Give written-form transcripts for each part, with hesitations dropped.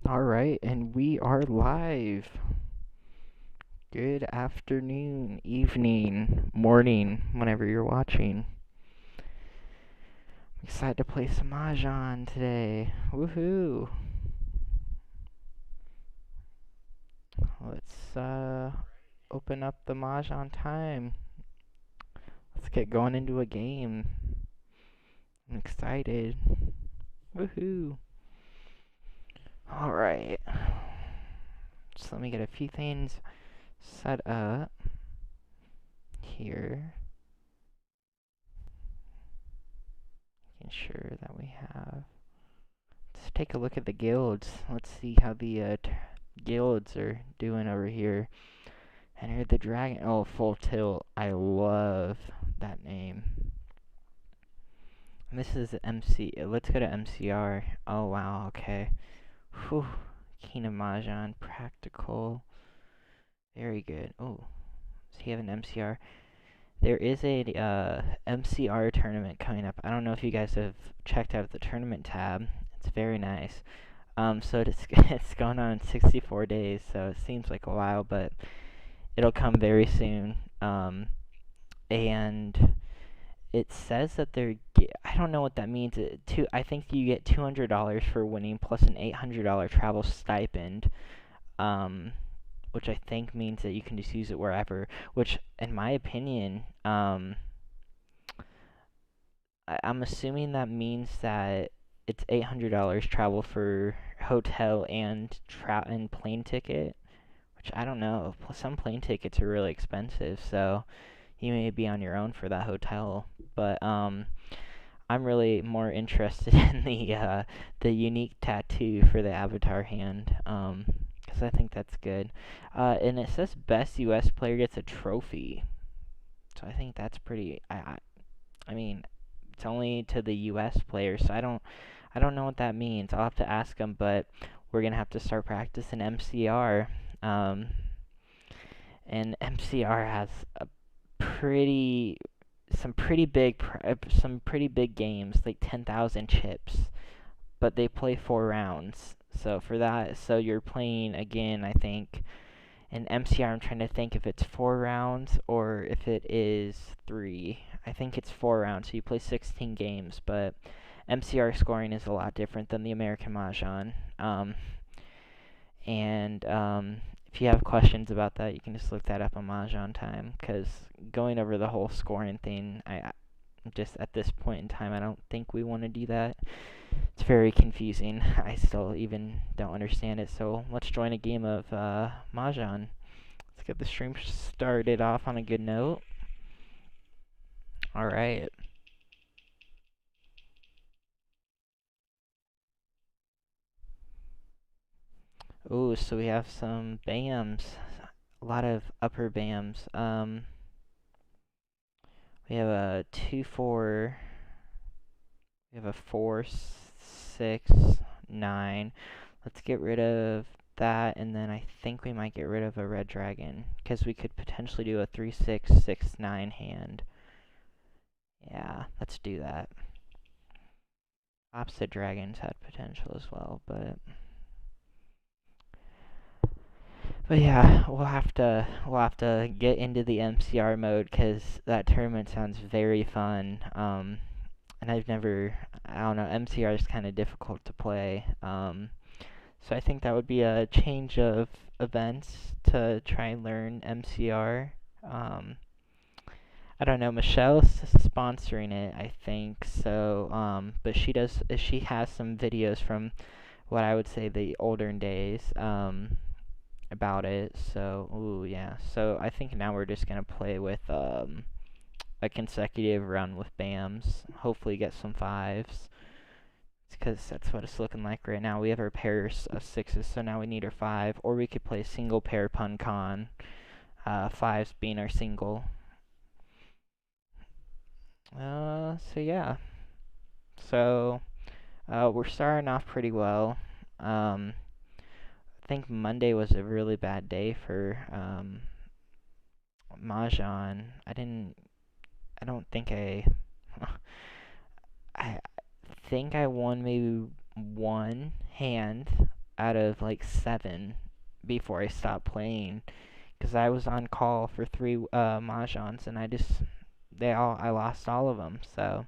Alright, and we are live. Good afternoon, evening, morning, whenever you're watching. I'm excited to play some Mahjong today. Woohoo! Let's open up the MahjongTime. Let's get going into a game. I'm excited. Woohoo! Alright. So let me get a few things set up here. Making sure that we have. Let's take a look at the guilds. Let's see how the guilds are doing over here. Enter the dragon. Oh, full tilt. I love that name. And this is MC. Let's go to MCR. Oh wow. Okay. Whew. King of Mahjong. Practical. Very good. Oh, does he have an MCR? There is a MCR tournament coming up. I don't know if you guys have checked out the tournament tab. It's very nice. So it's going on in 64 days, so it seems like a while, but it'll come very soon. And it says that I don't know what that means. I think you get $200 for winning plus an $800 travel stipend. Which I think means that you can just use it wherever, which, in my opinion, I'm assuming that means that it's $800 travel for hotel and plane ticket, which I don't know. Some plane tickets are really expensive, so you may be on your own for that hotel. But I'm really more interested in the unique tattoo for the avatar hand. Because I think that's good. And it says best U.S. player gets a trophy. So I think that's pretty. I mean, it's only to the U.S. players, so I don't know what that means. I'll have to ask them, but we're gonna have to start practicing MCR. And MCR has some pretty big games, like 10,000 chips, but they play 4 rounds. So for that, so you're playing again, I think. In MCR, I'm trying to think if it's 4 rounds or if it is 3. I think it's 4 rounds, so you play 16 games, but MCR scoring is a lot different than the American Mahjong. If you have questions about that, you can just look that up on MahjongTime, because going over the whole scoring thing, I just at this point in time, I don't think we want to do that. It's very confusing. I still even don't understand it. So let's join a game of Mahjong. Let's get the stream started off on a good note. Alright. Ooh, so we have some BAMs. A lot of upper BAMs. We have a 2-4. We have a 4-6-9. Let's get rid of that, and then I think we might get rid of a red dragon, because we could potentially do a 3-6-6-9 hand. Yeah, let's do that. Opposite dragons had potential as well, but yeah, we'll have to get into the MCR mode, because that tournament sounds very fun. And I don't know, MCR is kind of difficult to play. So I think that would be a change of events to try and learn MCR. I don't know, Michelle's sponsoring it, I think, so, but she has some videos from what I would say the older days, about it, so, ooh, yeah. So I think now we're just gonna play with, a consecutive run with BAMs, hopefully get some 5s, because that's what it's looking like right now. We have our pairs of 6s, so now we need our 5, or we could play single pair pun con, 5s being our single. So yeah. So, we're starting off pretty well. I think Monday was a really bad day for, Mahjong. I don't think I think I won maybe one hand. out of like 7 before I stopped playing, because I was on call for 3 mahjongs, and I lost all of them. So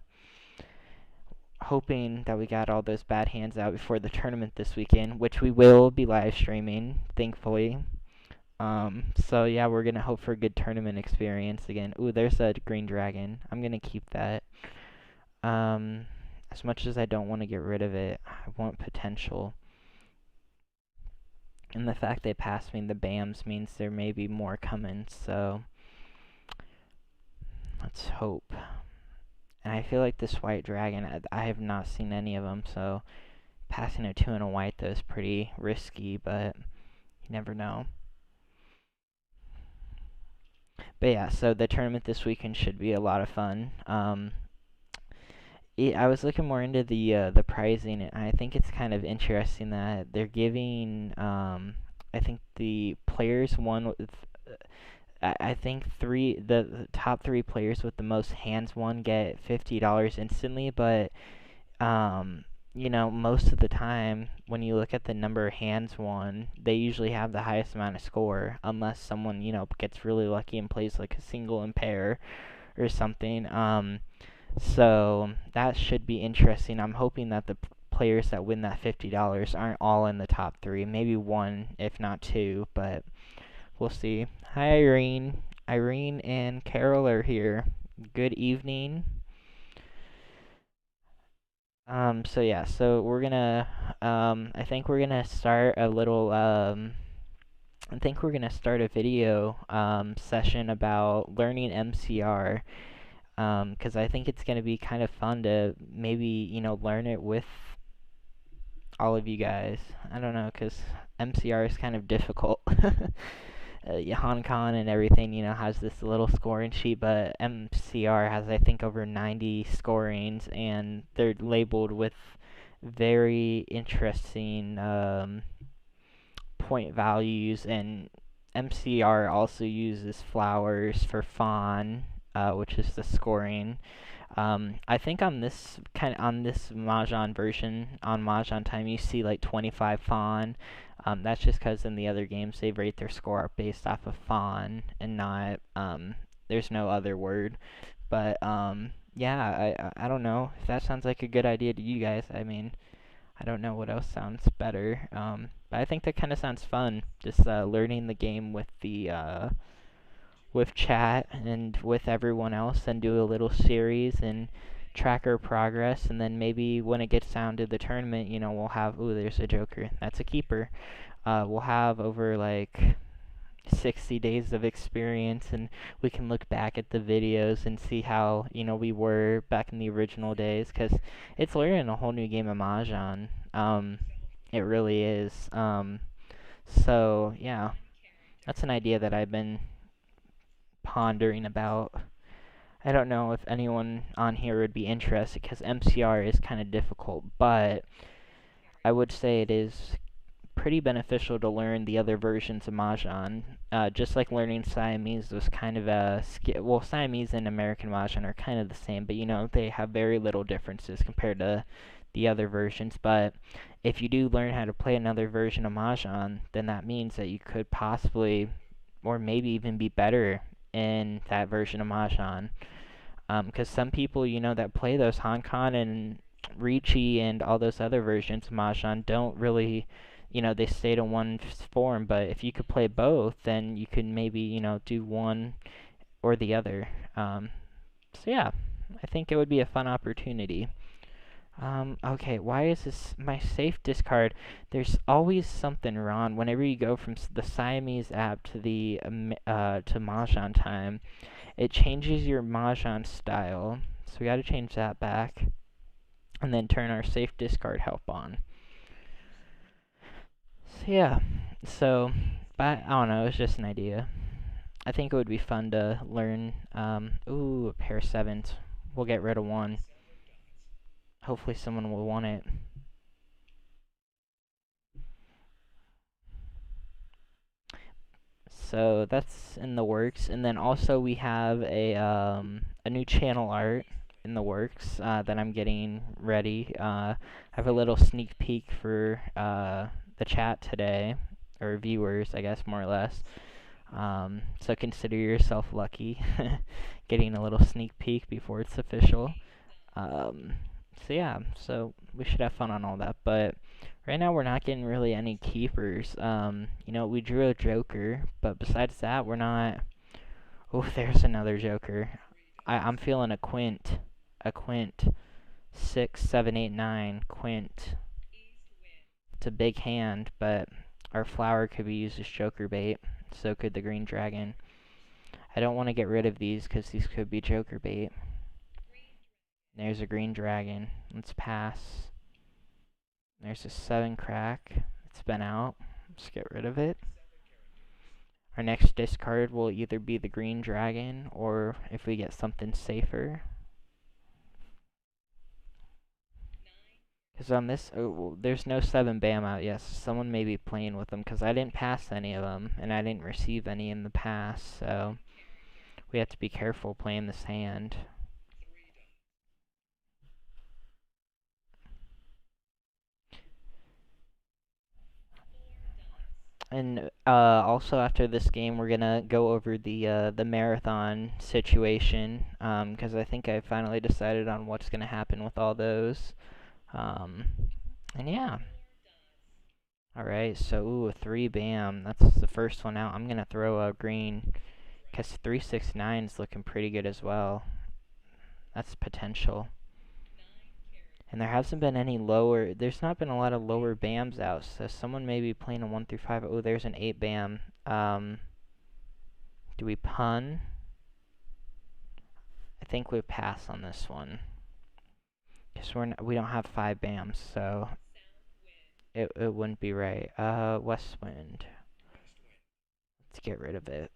hoping that we got all those bad hands out before the tournament this weekend, which we will be live streaming, thankfully. So yeah, we're gonna hope for a good tournament experience again. Ooh, there's a green dragon. I'm gonna keep that. Um, as much as I don't want to get rid of it, I want potential. And the fact they passed me the BAMs means there may be more coming, so let's hope. And I feel like this white dragon, I have not seen any of them, so passing a 2 and a white though is pretty risky, but you never know. But yeah, so the tournament this weekend should be a lot of fun. I was looking more into the pricing, and I think it's kind of interesting that they're giving I think the players won with I think the top 3 players with the most hands won get $50 instantly, but most of the time when you look at the number of hands won, they usually have the highest amount of score, unless someone gets really lucky and plays like a single and pair or something. So that should be interesting. I'm hoping that the players that win that $50 aren't all in the top 3. Maybe one, if not 2, but we'll see. Hi, Irene. Irene and Carol are here. Good evening. So yeah, so we're gonna, I think we're gonna start a little, I think we're gonna start a video, session about learning MCR. 'Cause I think it's gonna be kind of fun to maybe, learn it with all of you guys. I don't know, 'cause MCR is kind of difficult. Hong Kong and everything, has this little scoring sheet, but MCR has, I think, over 90 scorings, and they're labeled with very interesting point values, and MCR also uses flowers for fawn, which is the scoring. I think on this Mahjong version on MahjongTime, you see like 25 fawn. That's just because in the other games they rate their score based off of fawn and not there's no other word. But yeah, I don't know if that sounds like a good idea to you guys. I mean, I don't know what else sounds better. But I think that kind of sounds fun. Just learning the game with the with chat and with everyone else, and do a little series and track our progress, and then maybe when it gets down to the tournament, we'll have, ooh, there's a joker, that's a keeper. We'll have over like 60 days of experience, and we can look back at the videos and see how, we were back in the original days, because it's learning a whole new game of Mahjong. It really is. So yeah, that's an idea that I've been pondering about. I don't know if anyone on here would be interested, because MCR is kind of difficult, but I would say it is pretty beneficial to learn the other versions of Mahjong. Just like learning Siamese was kind of a skill. Well, Siamese and American Mahjong are kind of the same, but they have very little differences compared to the other versions. But if you do learn how to play another version of Mahjong, then that means that you could possibly, or maybe even be better in that version of Mahjong. Because some people, that play those Hong Kong and Ricci and all those other versions of Mahjong don't really, they stayed in one form. But if you could play both, then you could maybe, do one or the other. So yeah, I think it would be a fun opportunity. Okay, why is this my safe discard? There's always something wrong whenever you go from the Siamese app to the to MahjongTime. It changes your Mahjong style, so we gotta change that back, and then turn our safe discard help on. So yeah, but I don't know, it's just an idea. I think it would be fun to learn, ooh, a pair of 7s. We'll get rid of one. Hopefully someone will want it. So that's in the works, and then also we have a new channel art in the works that I'm getting ready. I have a little sneak peek for the chat today, or viewers, I guess, more or less. So consider yourself lucky, getting a little sneak peek before it's official. Um, so yeah, so we should have fun on all that, but right now we're not getting really any keepers. You know, we drew a joker, but besides that, we're not. Oh, there's another joker. I'm feeling a quint. A quint. 6, 7, 8, 9. Quint. It's a big hand, but our flower could be used as joker bait. So could the green dragon. I don't want to get rid of these because these could be joker bait. There's a green dragon. Let's pass. There's a 7 crack. It's been out. Let's get rid of it. Our next discard will either be the green dragon, or if we get something safer. Because on this, there's no 7 bam out yet, so someone may be playing with them, because I didn't pass any of them, and I didn't receive any in the past, so we have to be careful playing this hand. And also after this game, we're gonna go over the marathon situation, because I think I finally decided on what's gonna happen with all those. Um, and yeah. Alright, so ooh, a 3 bam. That's the first one out. I'm gonna throw a green, because 369 is looking pretty good as well. That's potential. And there hasn't been any lower, there's not been a lot of lower bams out, so someone may be playing a 1 through 5. Oh, there's an 8 bam. Do we pun? I think we pass on this one. Because we don't have 5 bams, so it wouldn't be right. West wind. Let's get rid of it.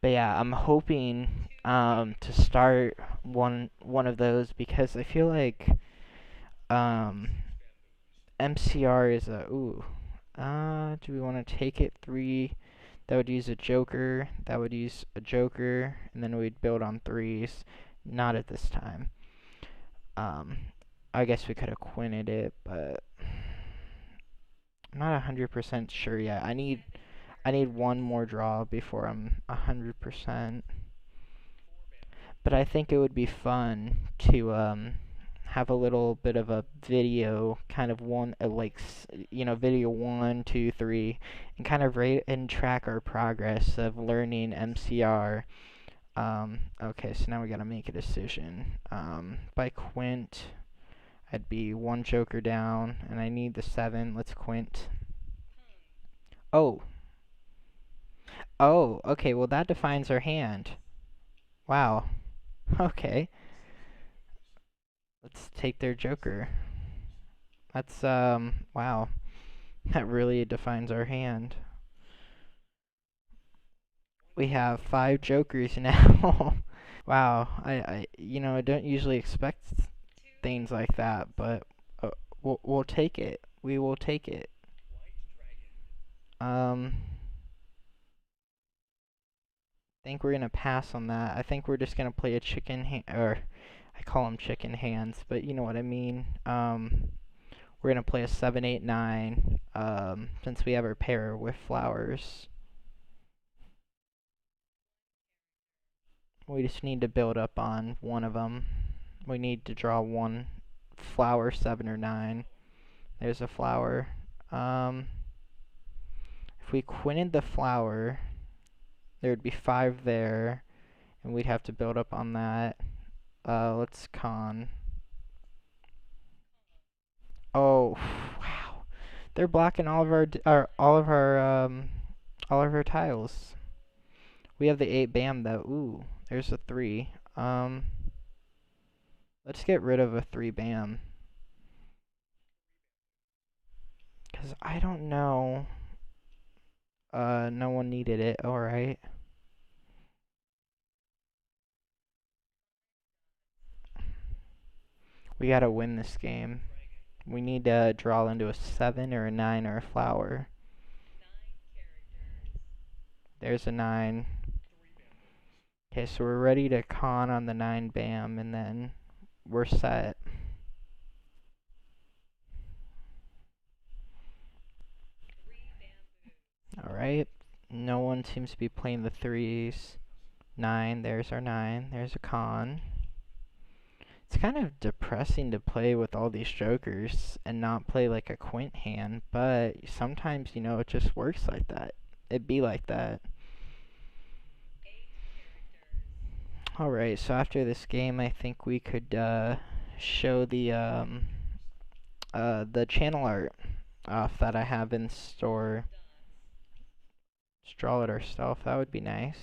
But yeah, I'm hoping to start one of those, because I feel like MCR is a ooh. Do we want to take it 3? That would use a joker. That would use a joker, and then we'd build on 3s. Not at this time. I guess we could have quinted it, but I'm not 100% sure yet. I need one more draw before I'm 100%. But I think it would be fun to have a little bit of a video, kind of one, video 1, 2, 3, and kind of rate and track our progress of learning MCR. Okay, so now we gotta make a decision. By quint, I'd be 1 joker down, and I need the 7. Let's quint. Oh. Oh, okay, well that defines our hand. Wow. Okay. Let's take their joker. That's, wow. That really defines our hand. We have 5 jokers now. Wow, I don't usually expect things like that, but we'll take it. We will take it. I think we're gonna pass on that. I think we're just gonna play a chicken hand, or I call them chicken hands, but you know what I mean. We're gonna play a 7, 8, 9, since we have our pair with flowers. We just need to build up on one of them. We need to draw 1 flower, 7 or 9. There's a flower. If we quinted the flower, there would be 5 there, and we'd have to build up on that. Let's con. Oh, wow. They're blocking all of our tiles. We have the 8 bam though. Ooh, there's a 3. Let's get rid of a 3 bam. Cause I don't know. No one needed it. Alright. We gotta win this game. We need to draw into a 7 or a 9 or a flower. There's a 9. Okay, so we're ready to con on the 9 bam, and then we're set. Everyone seems to be playing the threes. 9, there's our 9. There's a con. It's kind of depressing to play with all these jokers and not play like a quint hand, but sometimes, you know, it just works like that. It'd be like that. Alright, so after this game, I think we could show the channel art that I have in store. Just draw it ourselves, that would be nice.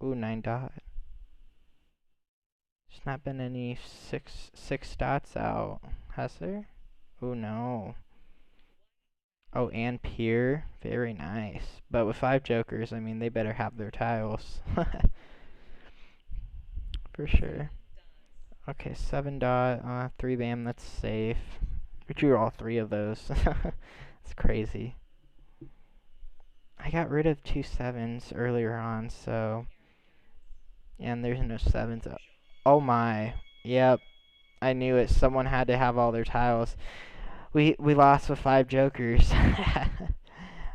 Ooh, 9 dot. There's not been any six dots out, has there? Oh no. Oh, and pier, very nice. But with 5 jokers, I mean, they better have their tiles. For sure. Okay, 7 dot, 3 bam, that's safe. We drew all 3 of those. It's crazy. I got rid of 2 7s earlier on, so... And there's no 7s. Oh my. Yep. I knew it. Someone had to have all their tiles. We lost with 5 jokers.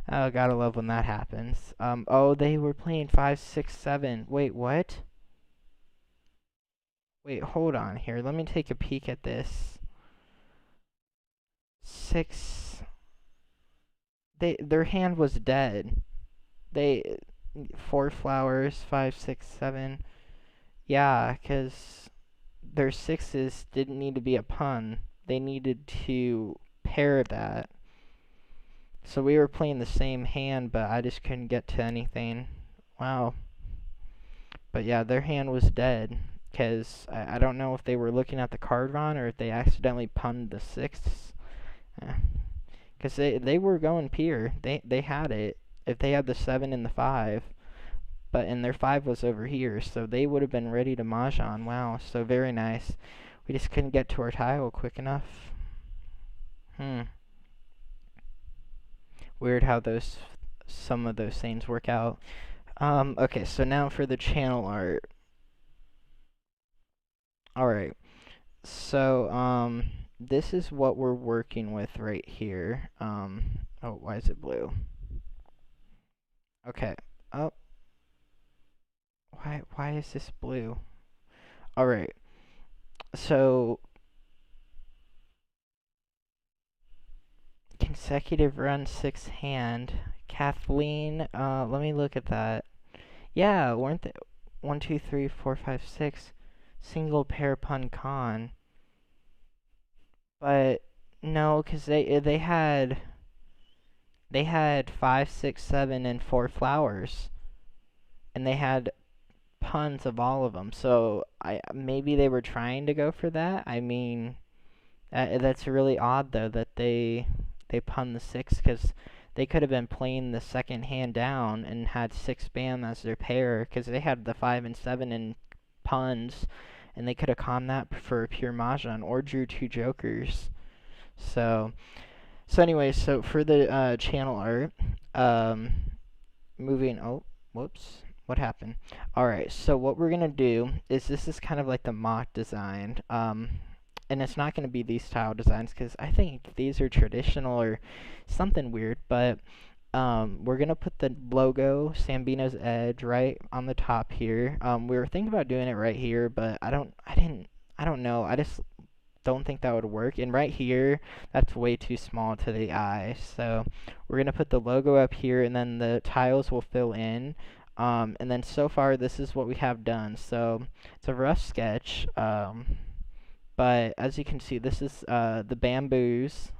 Oh, gotta love when that happens. Oh, they were playing 5, 6, 7. Wait, what? Wait, hold on here. Let me take a peek at this. 6. Their hand was dead. 4 flowers, 5, 6, 7. Yeah, 'cause their 6s didn't need to be a pun. They needed to pair that. So we were playing the same hand, but I just couldn't get to anything. Wow. But yeah, their hand was dead. Because I don't know if they were looking at the card wrong or if they accidentally punned the 6. Because they were going pier. They had it. If they had the 7 and the 5. And their 5 was over here. So they would have been ready to Mahjong. Wow. So very nice. We just couldn't get to our tile quick enough. Weird how some of those things work out. Okay, so now for the channel art. Alright, so, this is what we're working with right here. Oh, why is it blue? Okay, oh. Why is this blue? Alright, so... Consecutive run 6 hand. Kathleen, let me look at that. Yeah, weren't they 1, 2, 3, 4, 5, 6 single pair pun con? But no, because they had 5, 6, 7, and 4 flowers, and they had puns of all of them. So maybe they were trying to go for that. I mean, that's really odd though that they pun the 6 because they could have been playing the second hand down and had 6 bam as their pair because they had the 5 and 7 in puns, and they could have conned that for a pure Mahjong or drew 2 jokers. So anyway, so for the channel art, moving. Oh, whoops. What happened? Alright, so what we're gonna do is this is kind of like the mock design. And it's not going to be these tile designs because I think these are traditional or something weird, but we're going to put the logo, Sambino's Edge, right on the top here. We were thinking about doing it right here, but I don't know. I just don't think that would work. And right here, that's way too small to the eye. So we're going to put the logo up here, and then the tiles will fill in. And then so far, this is what we have done. So it's a rough sketch. But as you can see, this is the bamboos.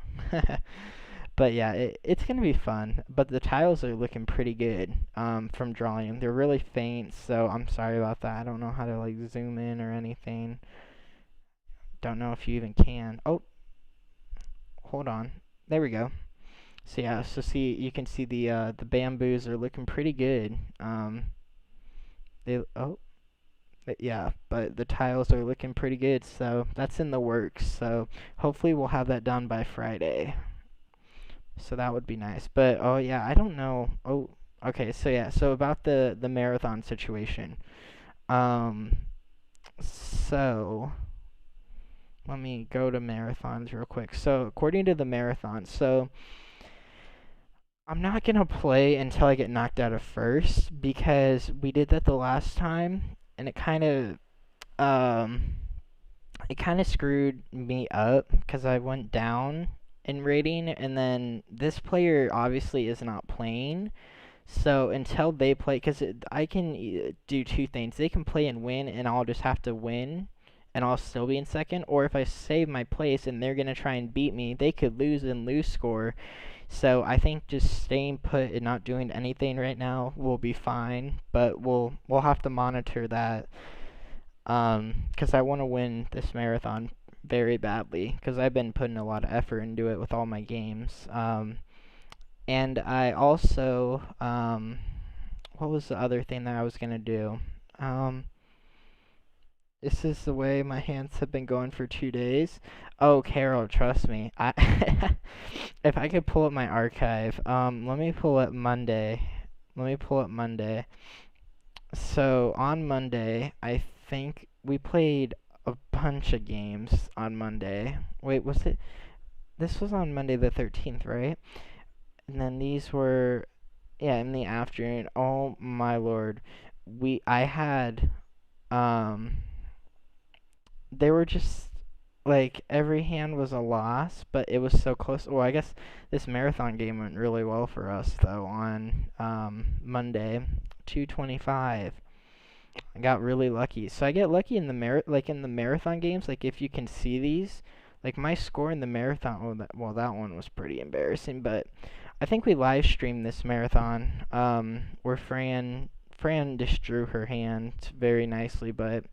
But yeah, it's going to be fun. But the tiles are looking pretty good from drawing them. They're really faint, so I'm sorry about that. I don't know how to like zoom in or anything. Don't know if you even can. Oh, hold on. There we go. So yeah, so you can see the bamboos are looking pretty good. Yeah, but the tiles are looking pretty good, so that's in the works. So hopefully we'll have that done by Friday. So that would be nice. But oh yeah, I don't know. Oh, okay. So yeah, so about the marathon situation. So let me go to marathons real quick. So according to the marathon, so I'm not gonna play until I get knocked out of first because we did that the last time, and um it kind of screwed me up because I went down in rating, and then this player obviously is not playing. So until they play, because I can do two things. They can play and win, and I'll just have to win, and I'll still be in second. Or if I save my place and they're gonna try and beat me, they could lose and lose score. So I think just staying put and not doing anything right now will be fine. But we'll have to monitor that, because I want to win this marathon very badly, because I've been putting a lot of effort into it with all my games. And I also, what was the other thing that I was gonna do? Um, this is the way my hands have been going for 2 days. Oh, Carol, trust me. If I could pull up my archive, let me pull up Monday. Let me pull up Monday. So on Monday, I think we played a bunch of games on Monday. Wait, was it? This was on Monday the 13th, right? And then these were, yeah, in the afternoon. Oh my lord. I had, um, they were just, like, every hand was a loss, but it was so close. Well, I guess this marathon game went really well for us, though, on, Monday. 225. I got really lucky. So I get lucky in the in the marathon games, like if you can see these, like my score in the marathon, that one was pretty embarrassing, but I think we live streamed this marathon, where Fran just drew her hand very nicely, but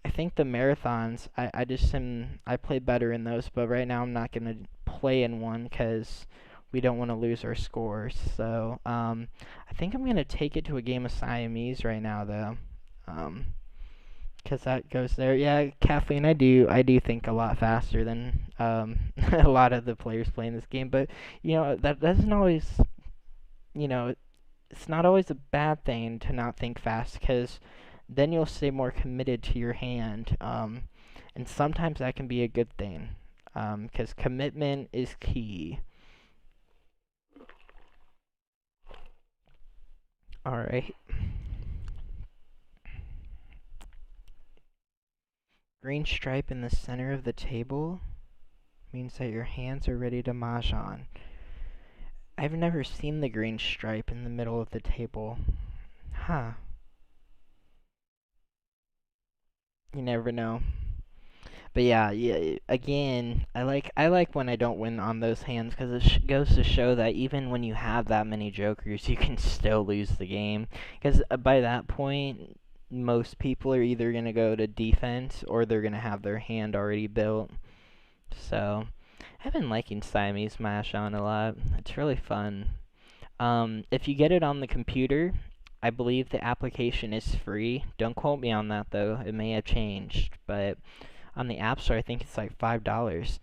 I think the marathons, I play better in those, but right now I'm not gonna play in one because we don't want to lose our scores. So I think I'm gonna take it to a game of Siamese right now, though. Um, because that goes there. Yeah, Kathleen, I do think a lot faster than a lot of the players playing this game, but that doesn't always, you know, it's not always a bad thing to not think fast, because then you'll stay more committed to your hand, and sometimes that can be a good thing, because commitment is key. All right. Green stripe in the center of the table means that your hands are ready to mahjong. I've never seen the green stripe in the middle of the table. Huh. You never know. But yeah. Again, I like when I don't win on those hands, because it goes to show that even when you have that many jokers, you can still lose the game. Because by that point, most people are either gonna go to defense or they're gonna have their hand already built. So I've been liking Siamese Mahjong a lot. It's really fun. If you get it on the computer, I believe the application is free. Don't quote me on that though. It may have changed, but on the App Store, I think it's like $5.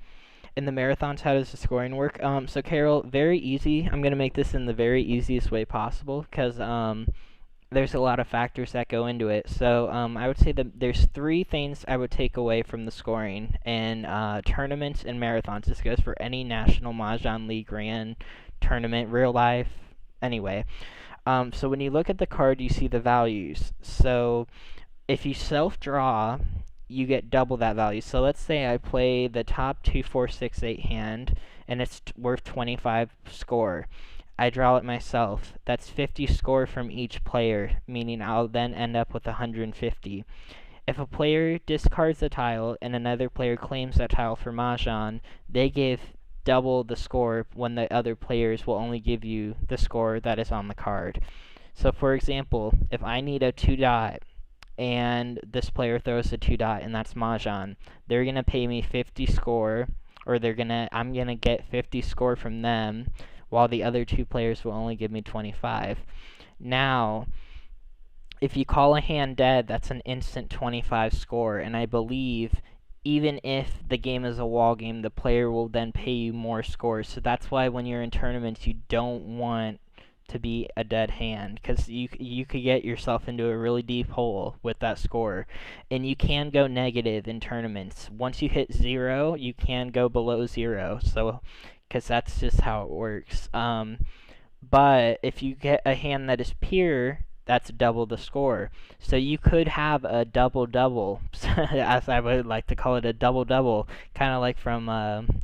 In the marathons, how does the scoring work? So Carol, very easy. I'm gonna make this in the very easiest way possible, because there's a lot of factors that go into it. So I would say that there's three things I would take away from the scoring in tournaments and marathons. This goes for any National Mahjong League Grand tournament, real life, anyway. So when you look at the card, you see the values. So if you self-draw, you get double that value. So let's say I play the top 2, 4, 6, 8 hand, and it's worth 25 score. I draw it myself. That's 50 score from each player, meaning I'll then end up with 150. If a player discards a tile and another player claims that tile for Mahjong, they give double the score when the other players will only give you the score that is on the card. So for example, if I need a 2 dot and this player throws a 2 dot and that's Mahjong, they're going to pay me 50 score, or I'm going to get 50 score from them, while the other two players will only give me 25. Now, if you call a hand dead, that's an instant 25 score, and I believe even if the game is a wall game, the player will then pay you more scores. So that's why when you're in tournaments, you don't want to be a dead hand, because you could get yourself into a really deep hole with that score, and you can go negative in tournaments. Once you hit 0, you can go below 0. So because that's just how it works. But if you get a hand that is pure, that's double the score. So you could have a double double, as I would like to call it, a double double, kind of like from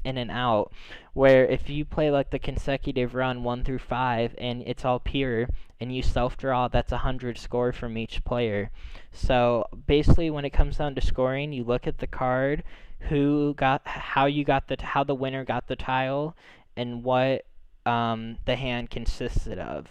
In and Out, where if you play like the consecutive run 1 through 5 and it's all pure and you self draw, that's 100 score from each player. So basically, when it comes down to scoring, you look at the card, how the winner got the tile, and what the hand consisted of.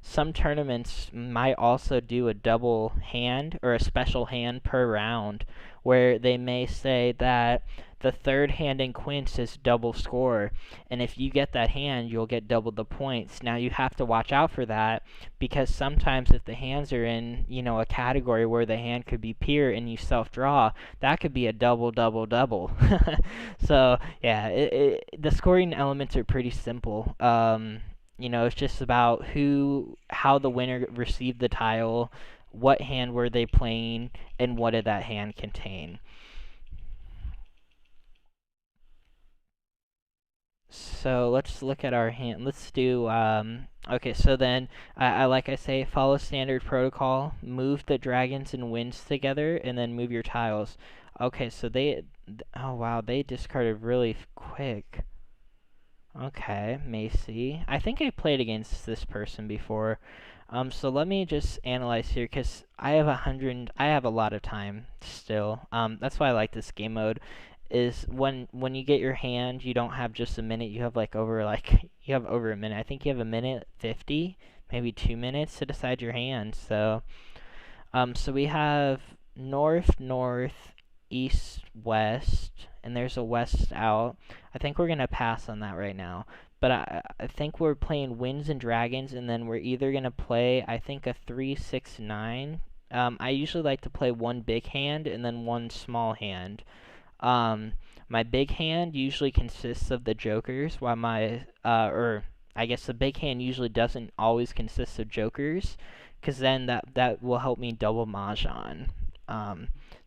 Some tournaments might also do a double hand or a special hand per round, where they may say that the third hand in quints is double score, and if you get that hand, you'll get double the points. Now you have to watch out for that, because sometimes if the hands are in, a category where the hand could be pure and you self-draw, that could be a double, double, double. So yeah, the scoring elements are pretty simple. It's just about how the winner received the tile, what hand were they playing, and what did that hand contain. So let's look at our hand. Let's do, okay, so then, like I say, follow standard protocol, move the dragons and winds together, and then move your tiles. Okay, so oh wow, they discarded really quick. Okay, Macy. I think I played against this person before. So let me just analyze here, because I have a lot of time still. That's why I like this game mode, is when you get your hand, you don't have just a minute, you have you have over a minute. I think you have a minute 50, maybe 2 minutes to decide your hand. So we have north, north, east, west, and there's a west out. I think we're going to pass on that right now. But I think we're playing winds and dragons, and then we're either going to play, I think, a 3-6-9. I usually like to play one big hand and then one small hand. My big hand usually consists of the jokers, while or I guess the big hand usually doesn't always consist of jokers, because then that will help me double Mahjong.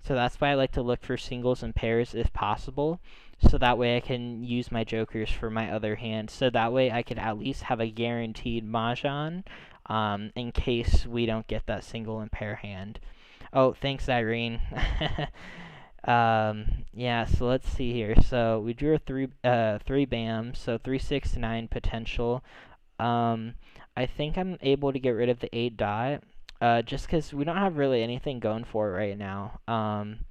So that's why I like to look for singles and pairs if possible, so that way I can use my jokers for my other hand, so that way I could at least have a guaranteed Mahjong, in case we don't get that single and pair hand. Oh, thanks, Irene. Yeah, so let's see here. So we drew a three bam, so 3-6-9 potential. I think I'm able to get rid of the 8 dot, just because we don't have really anything going for it right now. I'm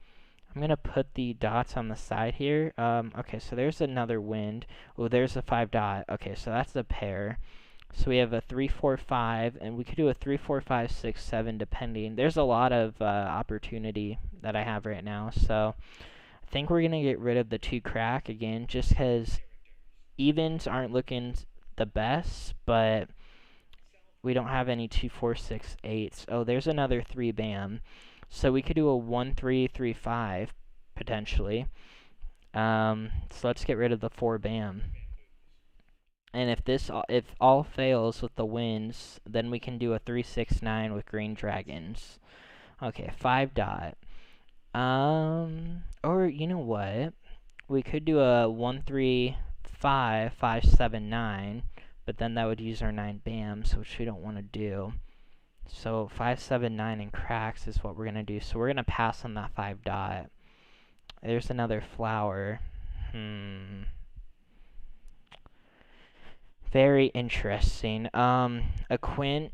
gonna put the dots on the side here. Okay, so there's another wind. Oh, there's a 5 dot. Okay, so that's a pair. So we have a 3-4-5, and we could do a 3-4-5-6-7 depending. There's a lot of opportunity that I have right now, so I think we're gonna get rid of the 2 crack again, just because evens aren't looking the best, but we don't have any 2-4-6-8s. Oh, there's another 3 bam. So we could do a 1-3-3-5 potentially. So let's get rid of the 4 bam. And if all fails with the winds, then we can do a 3-6-9 with green dragons. Okay, 5 dot. Or you know what? We could do a 1-3-5-5-7-9, but then that would use our 9 bams, which we don't want to do. So 5-7-9 and cracks is what we're gonna do. So we're gonna pass on that 5 dot. There's another flower. Very interesting. A quint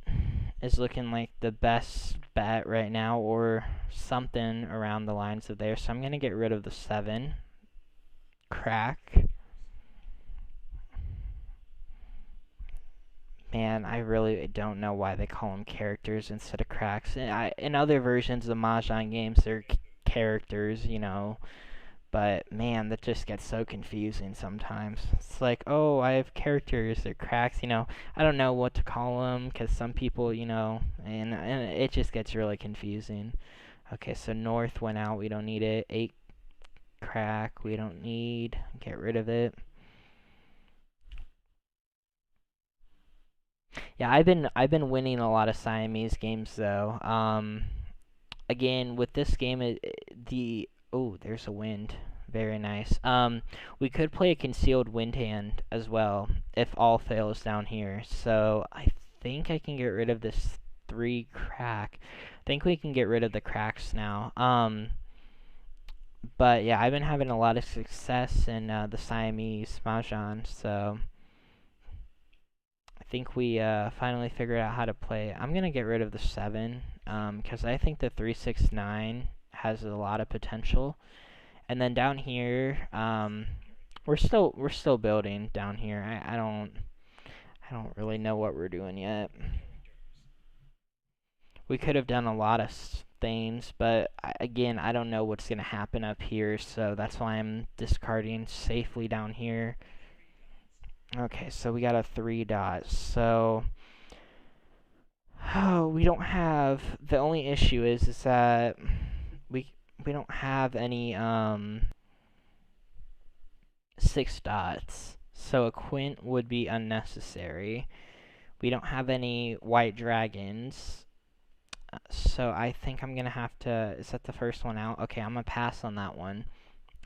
is looking like the best bet right now, or something around the lines of there. So I'm gonna get rid of the 7. Crack. Man, I really don't know why they call them characters instead of cracks. In other versions of Mahjong games, they're characters, But man, that just gets so confusing sometimes. It's like, oh, I have characters, they're cracks, I don't know what to call them, because some people, and it just gets really confusing. Okay, so north went out, we don't need it. 8 crack, we don't need. Get rid of it. Yeah, I've been winning a lot of Siamese games though. Again, with this game, oh, there's a wind. Very nice. We could play a concealed wind hand as well. if all fails down here. So I think I can get rid of this 3 crack. I think we can get rid of the cracks now. But yeah, I've been having a lot of success in the Siamese Mahjong, so I think we finally figured out how to play. I'm gonna get rid of the 7, because I think the 369 has a lot of potential. And then down here, we're still building down here. I don't really know what we're doing yet. We could have done a lot of things, but again, I don't know what's going to happen up here, so that's why I'm discarding safely down here. Okay, so we got a 3 dot. So we don't have, the only issue is that we don't have any 6 dots. So a quint would be unnecessary. We don't have any white dragons. So I think I'm going to have to, is that the first one out? Okay, I'm going to pass on that one.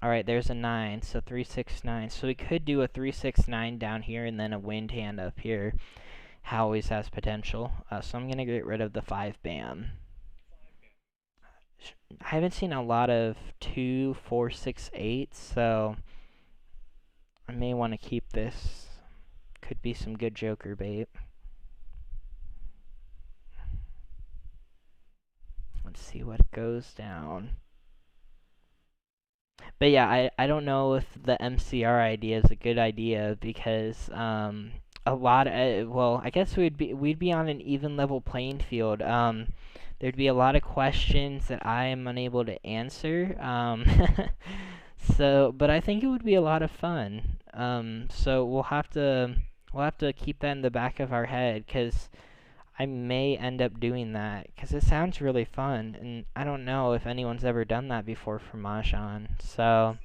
Alright, there's a 9, so 369. So we could do a 369 down here and then a wind hand up here. Always has potential. So I'm going to get rid of the 5 bam. I haven't seen a lot of 2, 4, 6, 8, so I may want to keep this. Could be some good joker bait. Let's see what goes down. But yeah, I don't know if the MCR idea is a good idea because a lot of, well, I guess we'd be on an even level playing field. There'd be a lot of questions that I am unable to answer. So, but I think it would be a lot of fun. So we'll have to keep that in the back of our head because I may end up doing that because it sounds really fun, and I don't know if anyone's ever done that before for Mahjong. So,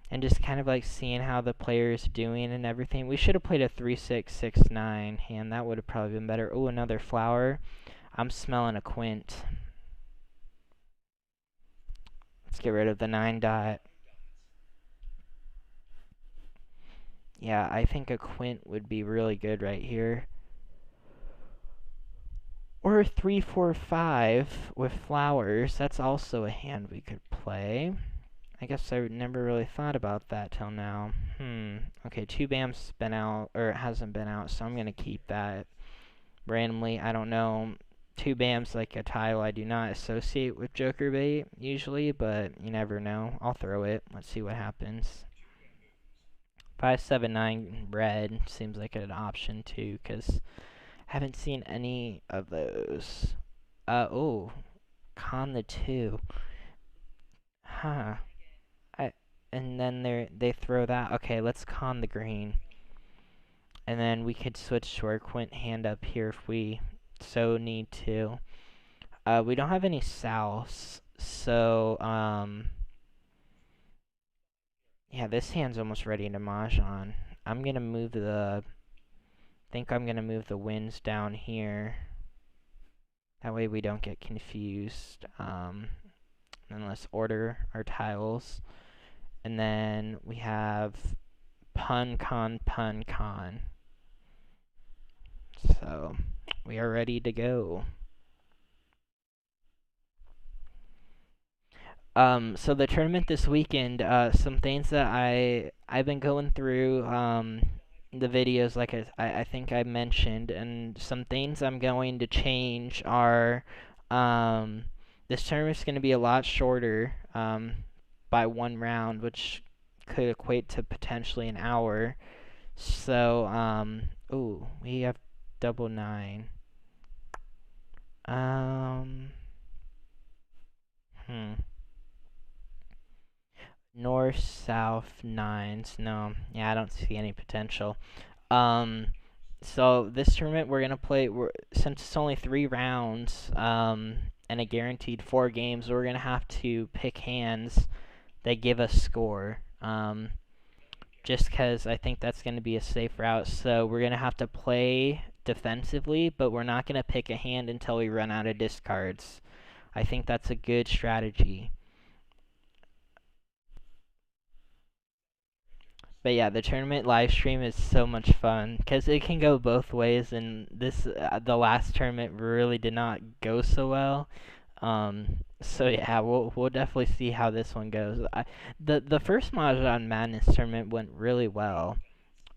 and just kind of like seeing how the player's doing and everything. We should have played a 3-6-6-9 hand. That would have probably been better. Oh, another flower. I'm smelling a quint. Let's get rid of the 9 dot. Yeah, I think a quint would be really good right here. Or 3-4-5 with flowers. That's also a hand we could play. I guess I never really thought about that till now. Okay, 2 bam's been out, or it hasn't been out, so I'm gonna keep that randomly. I don't know. 2 bam's like a tile I do not associate with joker bait usually, but you never know. I'll throw it. Let's see what happens. 5-7-9 red seems like an option too, because I haven't seen any of those. Oh, con the 2. Huh. And then they throw that. Okay, let's con the green. And then we could switch to our quint hand up here if we so need to. We don't have any souths, so yeah, this hand's almost ready to Mahjong. I'm gonna move the. Think I'm gonna move the winds down here. That way we don't get confused. And let's order our tiles. And then we have pun, con, pun, con. So, we are ready to go. So the tournament this weekend, some things that I've been going through, the videos, like I think I mentioned, and some things I'm going to change are, this tournament's going to be a lot shorter, by 1 round, which could equate to potentially an hour. So, ooh, we have double 9. North, south, 9s. No, yeah, I don't see any potential. So this tournament we're gonna play. Since it's only 3 rounds, and a guaranteed 4 games, we're gonna have to pick hands that give us score. Just because I think that's gonna be a safe route. So we're gonna have to play defensively, but we're not gonna pick a hand until we run out of discards. I think that's a good strategy. But yeah, the tournament live stream is so much fun because it can go both ways, and this the last tournament really did not go so well. So yeah, we'll definitely see how this one goes. The first Mahjong Madness tournament went really well,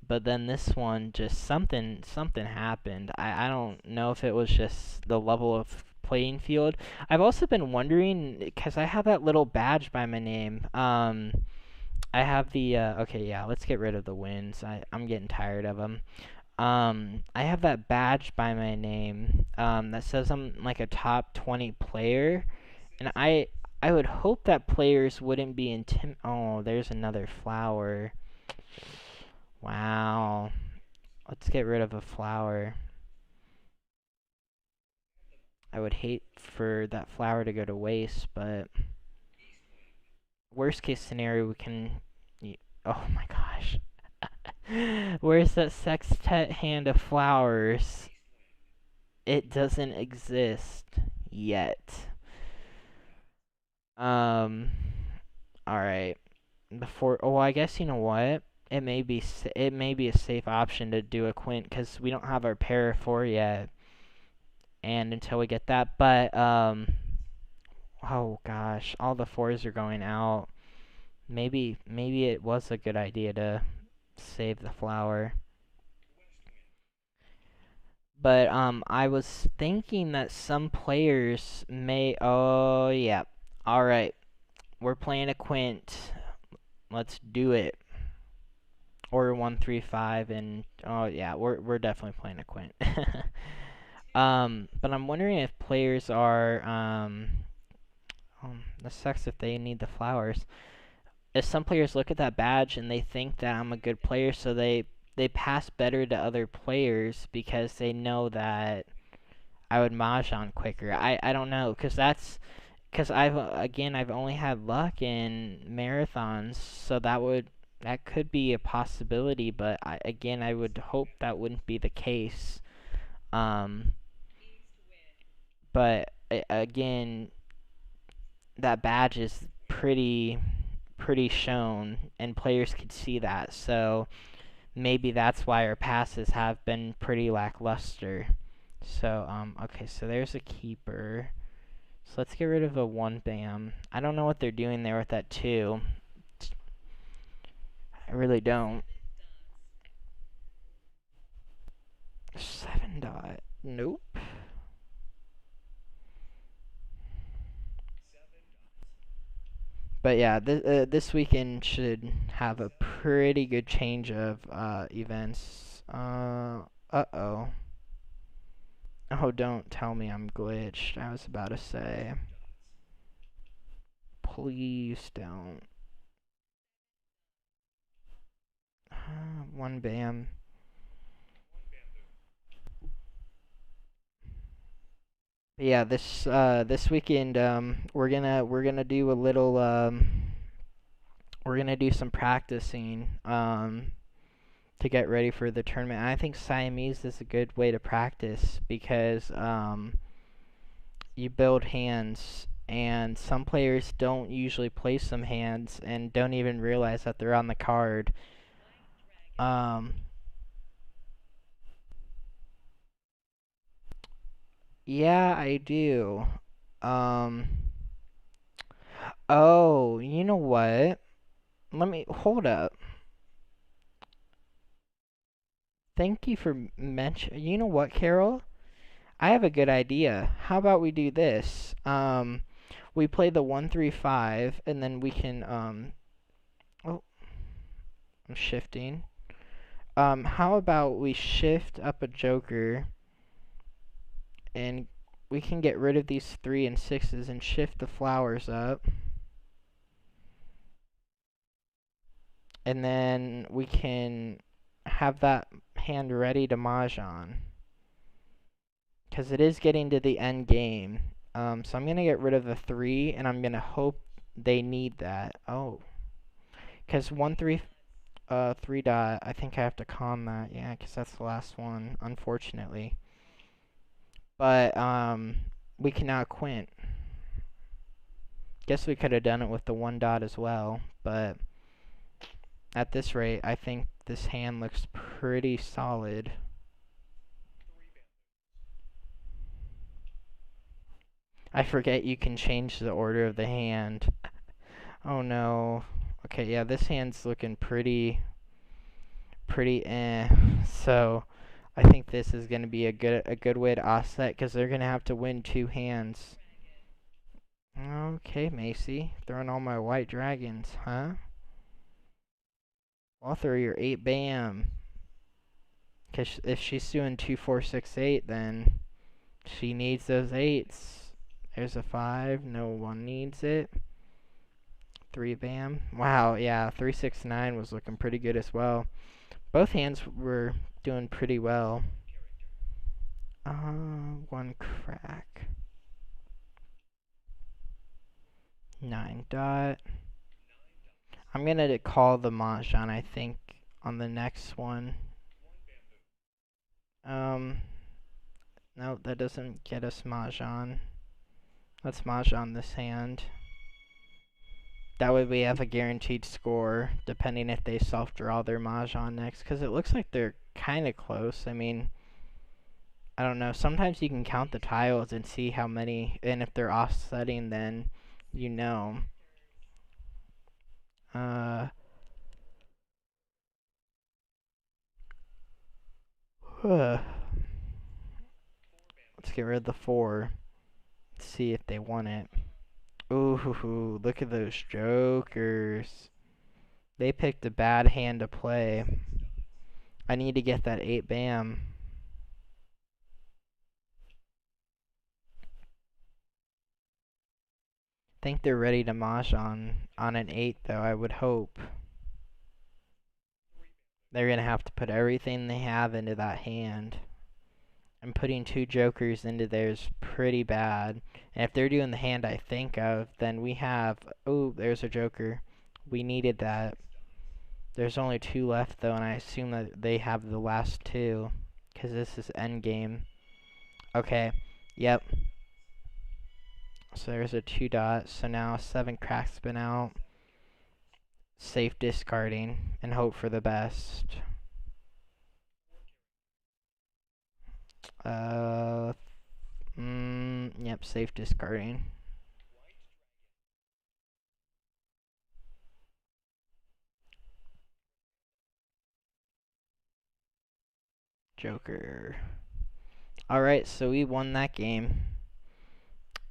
but then this one just something happened. I don't know if it was just the level of playing field. I've also been wondering because I have that little badge by my name. I have the okay, yeah, let's get rid of the wins. I'm getting tired of them. I have that badge by my name that says I'm like a top 20 player, and I would hope that players wouldn't be Oh, there's another flower. Wow. Let's get rid of a flower. I would hate for that flower to go to waste, but worst case scenario, we can. Oh my gosh. Where's that sextet hand of flowers? It doesn't exist yet. Um. All right. Before. Oh, I guess you know what. It may be a safe option to do a quint because we don't have our pair 4 yet, and until we get that. But oh gosh, all the 4s are going out. Maybe it was a good idea to save the flower. But I was thinking that some players may. Oh yeah. All right, we're playing a quint. Let's do it. Or 135 and oh yeah, we're definitely playing a quint. But I'm wondering if players are this sucks if they need the flowers. If some players look at that badge and they think that I'm a good player, so they pass better to other players because they know that I would mahjong quicker. I don't know, because I've only had luck in marathons, so that could be a possibility, but I would hope that wouldn't be the case. Um, but again, that badge is pretty shown, and players could see that. So maybe that's why our passes have been pretty lackluster. So okay, so there's a keeper. So let's get rid of a 1 bam. I don't know what they're doing there with that 2. I really don't. 7 dot. Nope. But yeah, this weekend should have a pretty good change of events. Uh-oh. Oh, don't tell me I'm glitched. I was about to say. Please don't. 1 bam. But yeah, this weekend we're gonna do a little we're gonna do some practicing to get ready for the tournament. And I think Siamese is a good way to practice because you build hands, and some players don't usually play some hands and don't even realize that they're on the card. Um, yeah, I do. Um, oh, you know what? Let me hold up. Thank you for mention. You know what, Carol? I have a good idea. How about we do this? We play the 135, and then we can oh, I'm shifting. How about we shift up a joker, and we can get rid of these 3 and 6s and shift the flowers up, and then we can have that hand ready to mahjong. Because it is getting to the end game. So I'm going to get rid of the 3, and I'm going to hope they need that. Oh. Because 1, 3, 3 dot, I think I have to con that. Yeah, because that's the last one, unfortunately. But, we can now quint. Guess we could have done it with the 1 dot as well, but At this rate, I think this hand looks pretty solid. I forget you can change the order of the hand. Oh no. Okay, yeah, this hand's looking pretty eh. So I think this is gonna be a good way to offset because they're gonna have to win 2 hands. Okay, Macy, throwing all my white dragons, huh? I'll throw your 8 bam. Cause if she's doing 2, 4, 6, 8, then she needs those 8s. There's a 5. No one needs it. 3 bam. Wow, yeah, 3, 6, 9 was looking pretty good as well. Both hands were doing pretty well. 1 crack. 9 dot. I'm gonna call the Mahjong, I think, on the next one. No, that doesn't get us Mahjong. Let's Mahjong this hand. That way we have a guaranteed score, depending if they self-draw their Mahjong next, because it looks like they're kind of close. I mean, I don't know. Sometimes you can count the tiles and see how many, and if they're offsetting, then you know. Let's get rid of the 4. Let's see if they want it. Ooh, look at those jokers. They picked a bad hand to play. I need to get that 8 bam. I think they're ready to Mahjong on an 8, though, I would hope. They're going to have to put everything they have into that hand. And putting 2 jokers into there is pretty bad. And if they're doing the hand I think of, then we have... Oh, there's a joker. We needed that. There's only 2 left, though, and I assume that they have the last 2. Because this is endgame. Okay. Yep. So there's a 2 dot. So now 7 cracks been out. Safe discarding and hope for the best. Yep, safe discarding. Joker. Alright, so we won that game.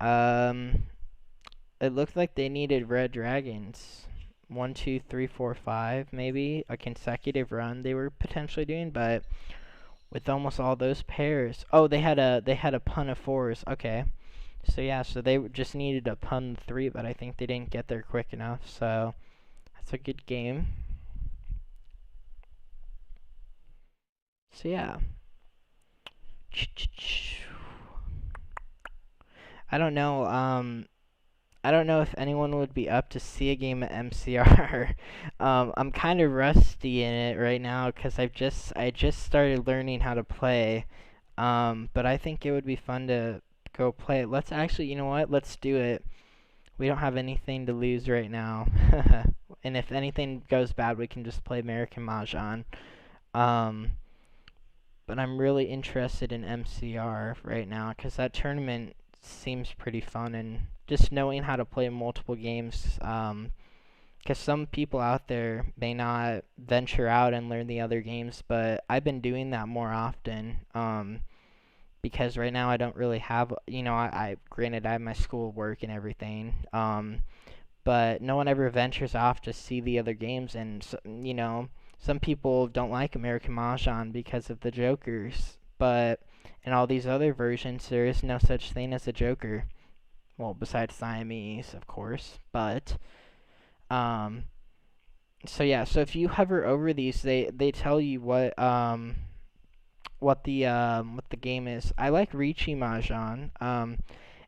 It looked like they needed red dragons. 1, 2, 3, 4, 5, maybe a consecutive run they were potentially doing, but with almost all those pairs. Oh, they had a pun of 4s. Okay. So yeah, so they just needed a pun 3, but I think they didn't get there quick enough. So that's a good game. So yeah. I don't know. I don't know if anyone would be up to see a game at MCR. I'm kind of rusty in it right now because I just started learning how to play. But I think it would be fun to go play it. Let's actually, you know what? Let's do it. We don't have anything to lose right now. And if anything goes bad, we can just play American Mahjong. But I'm really interested in MCR right now because that tournament seems pretty fun, and just knowing how to play multiple games, because some people out there may not venture out and learn the other games, but I've been doing that more often, because right now I don't really have, I granted I have my school work and everything, but no one ever ventures off to see the other games, and some people don't like American Mahjong because of the jokers, but in all these other versions, there is no such thing as a joker. Well, besides Siamese, of course. But, so yeah, so if you hover over these, they tell you what the game is. I like Ricci Mahjong.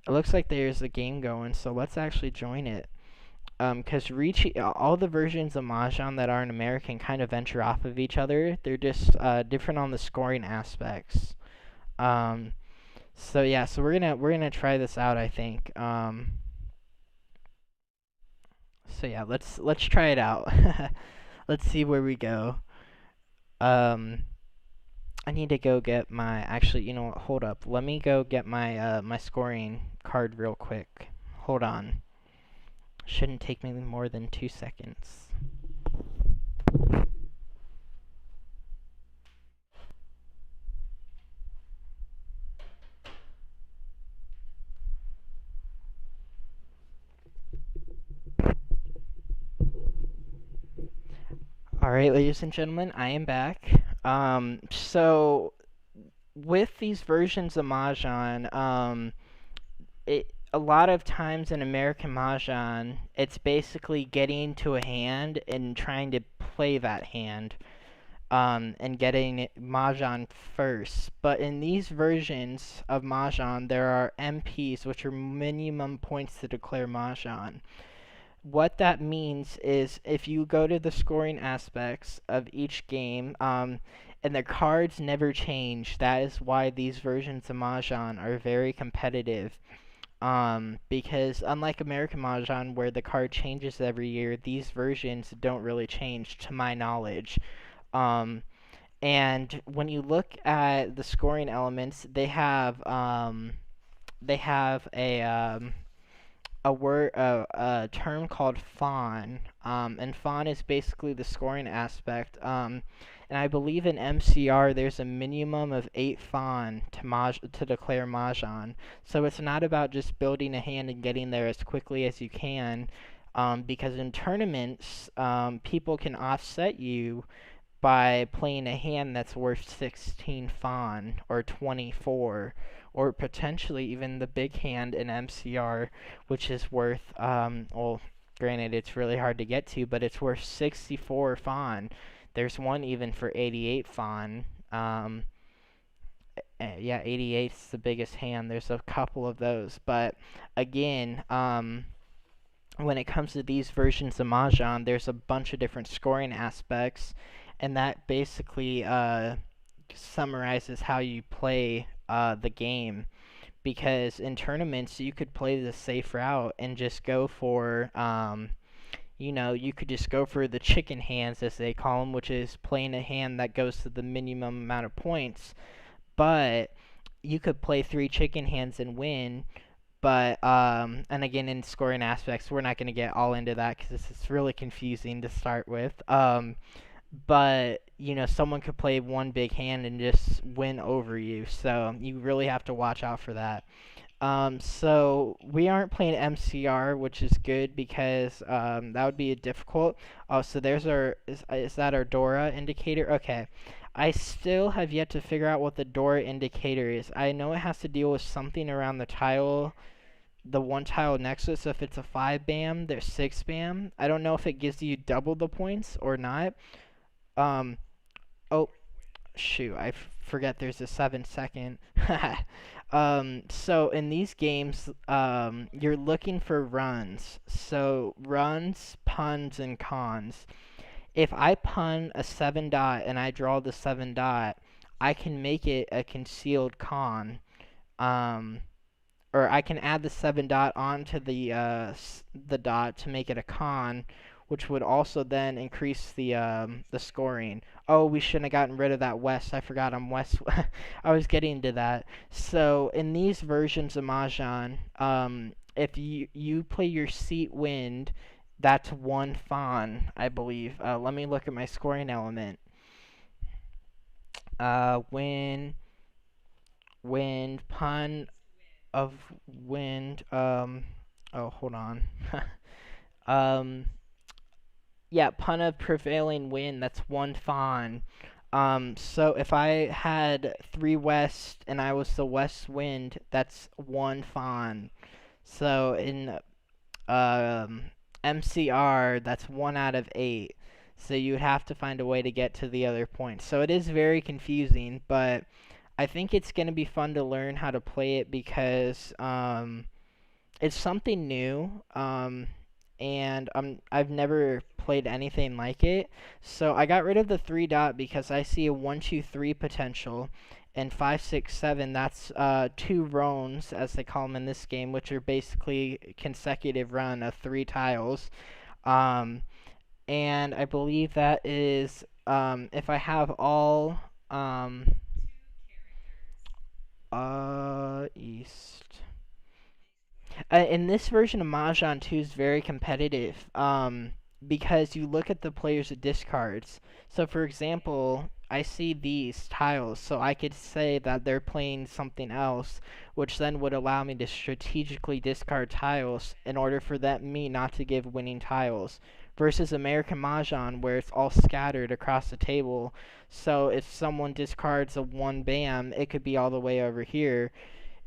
It looks like there's a game going, so let's actually join it. Because Ricci, all the versions of Mahjong that aren't American kind of venture off of each other. They're just different on the scoring aspects. So yeah, so we're gonna try this out, I think. So yeah, let's try it out. Let's see where we go. Um, I need to go get my. Actually, you know what? Hold up. Let me go get my my scoring card real quick. Hold on. Shouldn't take me more than 2 seconds. All right, ladies and gentlemen, I am back. So with these versions of Mahjong, a lot of times in American Mahjong, it's basically getting to a hand and trying to play that hand, and getting Mahjong first. But in these versions of Mahjong, there are MPs, which are minimum points to declare Mahjong. What that means is if you go to the scoring aspects of each game, and the cards never change, that is why these versions of Mahjong are very competitive. Because unlike American Mahjong, where the card changes every year, these versions don't really change, to my knowledge. Um, and when you look at the scoring elements, they have a word a term called fawn, and fawn is basically the scoring aspect. And I believe in MCR there's a minimum of 8 fawn to declare Mahjong. So it's not about just building a hand and getting there as quickly as you can, because in tournaments, people can offset you by playing a hand that's worth 16 fawn or 24, or potentially even the big hand in MCR, which is worth, well, granted it's really hard to get to, but it's worth 64 fawn. There's one even for 88 fawn. Yeah, 88 is the biggest hand. There's a couple of those, but again, when it comes to these versions of Mahjong, there's a bunch of different scoring aspects, and that basically summarizes how you play the game. Because in tournaments, you could play the safe route and just go for, you could just go for the chicken hands, as they call them, which is playing a hand that goes to the minimum amount of points. But you could play 3 chicken hands and win, but and again, in scoring aspects, we're not going to get all into that because it's really confusing to start with. But someone could play one big hand and just win over you, so you really have to watch out for that. So we aren't playing MCR, which is good because that would be a difficult. Oh, so there's our is that our Dora indicator? Okay. I still have yet to figure out what the Dora indicator is. I know it has to deal with something around the tile, the one tile next to it. So if it's a 5 bam, there's 6 bam. I don't know if it gives you double the points or not. Um, oh, shoot, I forget there's a 7 second. So in these games, you're looking for runs. So runs, puns, and cons. If I pun a 7 dot and I draw the 7 dot, I can make it a concealed con. Um, or I can add the 7 dot onto the dot to make it a con, which would also then increase the scoring. Oh, we shouldn't have gotten rid of that west. I forgot I'm west. I was getting to that. So in these versions of Mahjong, if you play your seat wind, that's 1 fawn, I believe. Let me look at my scoring element. Wind, wind, pun of wind. Oh, hold on. um, yeah, pun of prevailing wind. That's 1 fawn. So if I had 3 west and I was the west wind, that's 1 fawn. So in MCR, that's 1 out of 8. So you would have to find a way to get to the other points. So it is very confusing, but I think it's going to be fun to learn how to play it because it's something new, and I've never played anything like it. So I got rid of the 3 dot because I see a 1, 2, 3 potential, and 5, 6, 7. That's 2 rounds, as they call them in this game, which are basically consecutive run of 3 tiles. Um, and I believe that is if I have all um east. In this version of Mahjong 2 is very competitive because you look at the players' discards. So, for example, I see these tiles, so I could say that they're playing something else, which then would allow me to strategically discard tiles in order for that me not to give winning tiles. Versus American Mahjong, where it's all scattered across the table. So if someone discards a one bam, it could be all the way over here,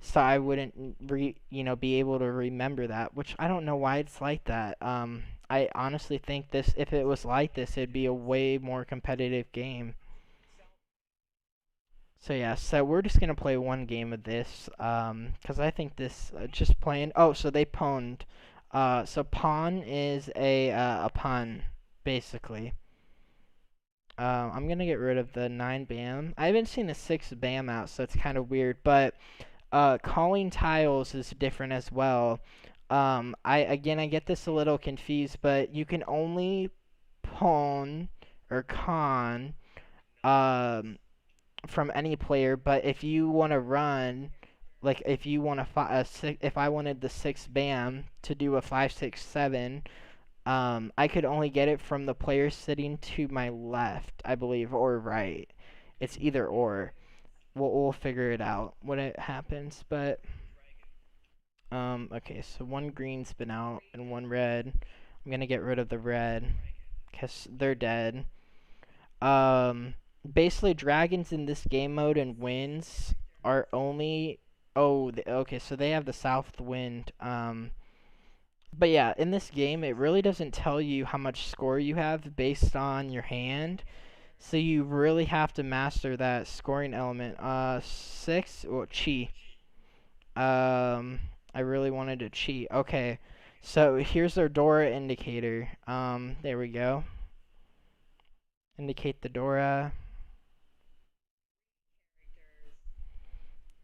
so I wouldn't be able to remember that, which I don't know why it's like that. I honestly think this, if it was like this, it'd be a way more competitive game. So yeah, so we're just gonna play one game of this, because I think this just playing. Oh, so they pawned. So pawn is a pun, basically. I'm gonna get rid of the 9 bam. I haven't seen a 6 bam out, so it's kind of weird, but calling tiles is different as well. I get this a little confused, but you can only pawn or con um, from any player. But if you want to run, like if you want to if I wanted the 6 bam to do a 5 6 7, I could only get it from the player sitting to my left, I believe, or right. It's either or. We'll figure it out when it happens, but okay, so one green's been out and one red. I'm gonna get rid of the red because they're dead. Um, Basically, dragons in this game mode and winds are only. Oh, okay, so they have the south wind. But yeah, in this game, it really doesn't tell you how much score you have based on your hand. So you really have to master that scoring element. 6, or chi. I really wanted to cheat. Okay, so here's their Dora indicator. There we go. Indicate the Dora.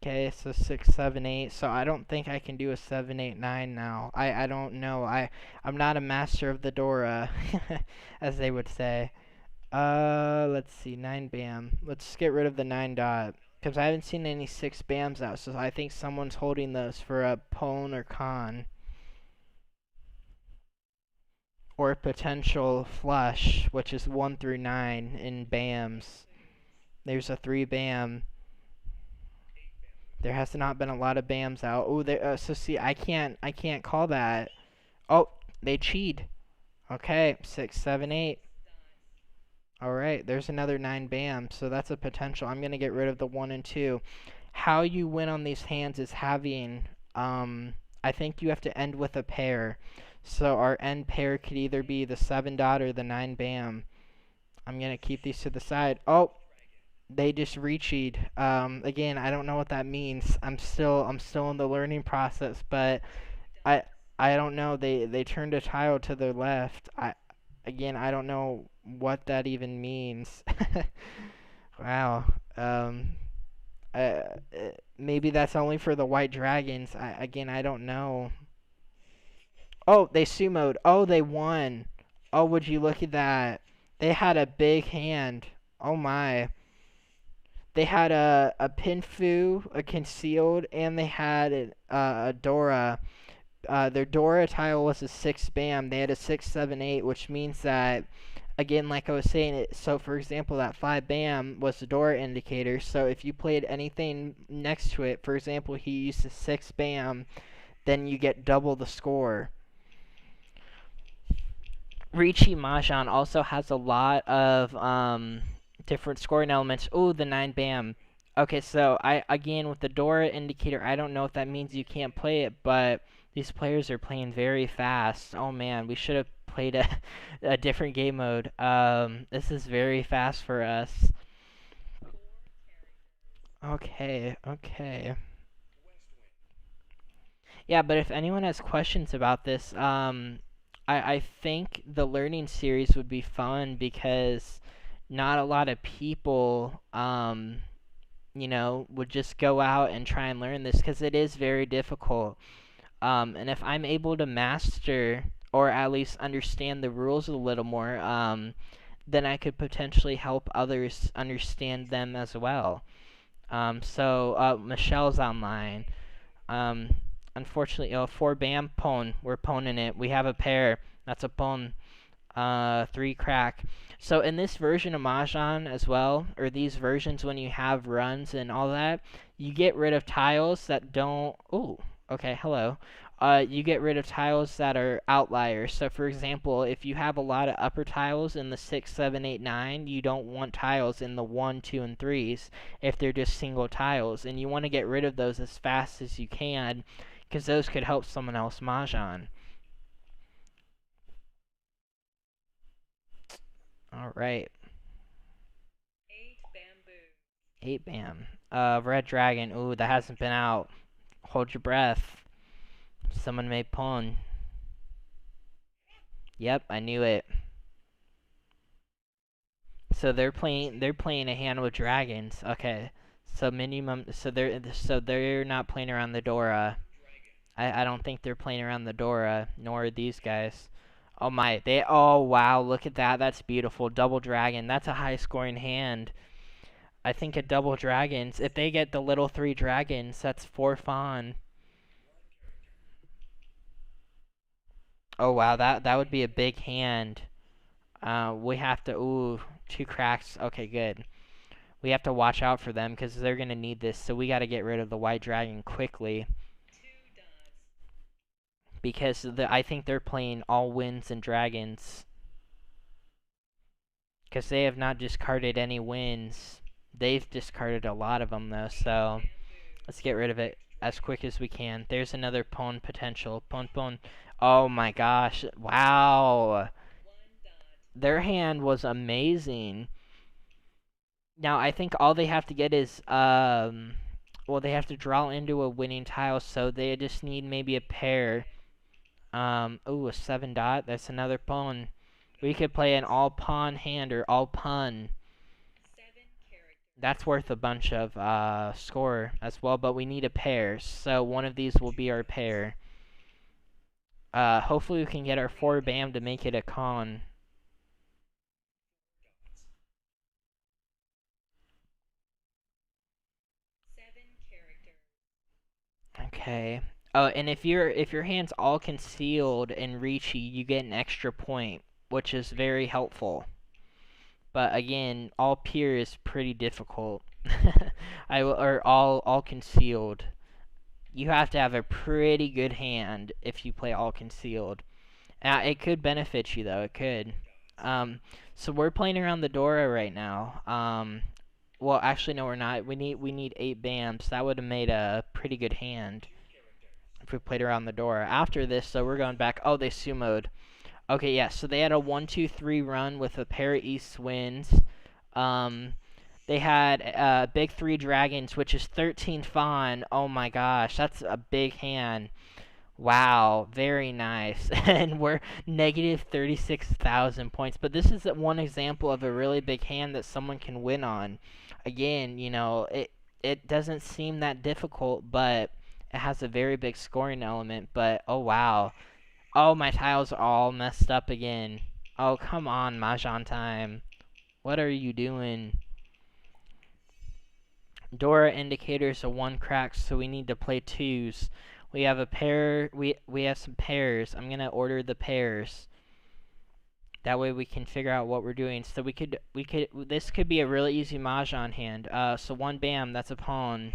Okay, so 6, 7, 8. So I don't think I can do a 7, 8, 9 now. I don't know. I'm not a master of the Dora, as they would say. Let's see, 9 bam. Let's get rid of the 9 dot. Because I haven't seen any 6 bams out, so I think someone's holding those for a pwn or con. Or potential flush, which is 1 through 9 in bams. There's a 3 bam. There has not been a lot of bams out. Oh, there. So see, I can't call that. Oh, they cheat. Okay, 6, 7, 8. All right, there's another 9 bam. So that's a potential. I'm gonna get rid of the 1 and 2. How you win on these hands is having. I think you have to end with a pair. So our end pair could either be the 7 dot or the 9 bam. I'm gonna keep these to the side. Oh, they just recheat. Again, I don't know what that means. I'm still in the learning process, but I I don't know. They turned a tile to their left. I don't know what that even means. Wow. Uh, Maybe that's only for the white dragons. I don't know. Oh, they sumoed. Oh, they won. Oh, would you look at that? They had a big hand. Oh my. They had a Pinfu, a concealed, and they had a Dora. Their Dora tile was a 6 bam. They had a 6, 7, 8, which means that, again, like I was saying, so for example, that 5 bam was the Dora indicator. So if you played anything next to it, for example, he used a 6 bam, then you get double the score. Ricci Mahjong also has a lot of different scoring elements. Oh, the 9 bam. Okay, so I again with the Dora indicator, I don't know if that means you can't play it, but these players are playing very fast. Oh man, we should have played a different game mode. This is very fast for us. Okay, okay. Yeah, but if anyone has questions about this, I think the learning series would be fun because not a lot of people, would just go out and try and learn this because it is very difficult. And if I'm able to master or at least understand the rules a little more, then I could potentially help others understand them as well. Michelle's online. Um, Unfortunately, 4 bam pawn. We're pawning it. We have a pair. That's a pawn. 3 crack. So in this version of Mahjong as well, or these versions when you have runs and all that, you get rid of tiles that don't. Ooh, okay, hello. You get rid of tiles that are outliers. So for example, if you have a lot of upper tiles in the 6, 7, 8, 9, you don't want tiles in the 1, 2, and 3s if they're just single tiles, and you want to get rid of those as fast as you can, because those could help someone else Mahjong. All right. 8 bam. Red dragon. Ooh, that hasn't been out. Hold your breath. Someone may pawn. Yep, I knew it. So they're playing a hand with dragons. Okay. So minimum. So they're not playing around the Dora. I don't think they're playing around the Dora. Nor are these guys. Oh my. Oh wow. Look at that. That's beautiful. Double dragon. That's a high scoring hand. I think a double dragons, if they get the little 3 dragons, that's 4 fawn. Oh wow, that would be a big hand. We have to, ooh, 2 cracks. Okay, good. We have to watch out for them because they're going to need this, so we got to get rid of the white dragon quickly. Because I think they're playing all winds and dragons. Because they have not discarded any wins. They've discarded a lot of them, though, so let's get rid of it as quick as we can. There's another pawn potential. Pawn. Oh my gosh. Wow. Their hand was amazing. Now, I think all they have to get is, well, they have to draw into a winning tile, so they just need maybe a pair. Ooh, a 7 dot. That's another pawn. We could play an all pawn hand or all pun. That's worth a bunch of score as well, but we need a pair, so one of these will be our pair. Hopefully we can get our 4 bam to make it a con. Okay. Oh, and if your hand's all concealed and reachy, you get an extra point, which is very helpful. But again, all peer is pretty difficult. Or all concealed. You have to have a pretty good hand if you play all concealed. It could benefit you though. It could. So we're playing around the Dora right now. Well, actually, no, we're not. We need 8 bams. That would have made a pretty good hand if we played around the Dora. After this, so we're going back. Oh, they sumoed. Okay, yeah. So they had a 1-2-3 run with a pair of east winds. They had big 3 dragons, which is 13 fawn. Oh my gosh, that's a big hand. Wow, very nice. And we're negative 36,000 points. But this is one example of a really big hand that someone can win on. Again, you know, it doesn't seem that difficult, but it has a very big scoring element. But, oh wow. Oh, my tiles are all messed up again. Oh, come on, MahjongTime. What are you doing? Dora indicators are 1 crack, so we need to play 2s. We have a pair. We have some pairs. I'm gonna order the pairs. That way we can figure out what we're doing. So this could be a really easy Mahjong hand. So 1 bam, that's a pawn.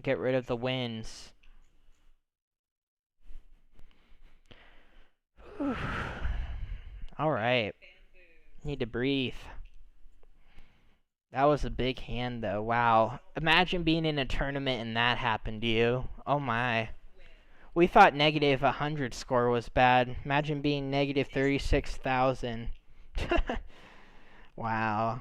Get rid of the winds. All right. Need to breathe. That was a big hand, though. Wow. Imagine being in a tournament and that happened to you. Oh my. We thought negative 100 score was bad. Imagine being negative 36,000. Wow.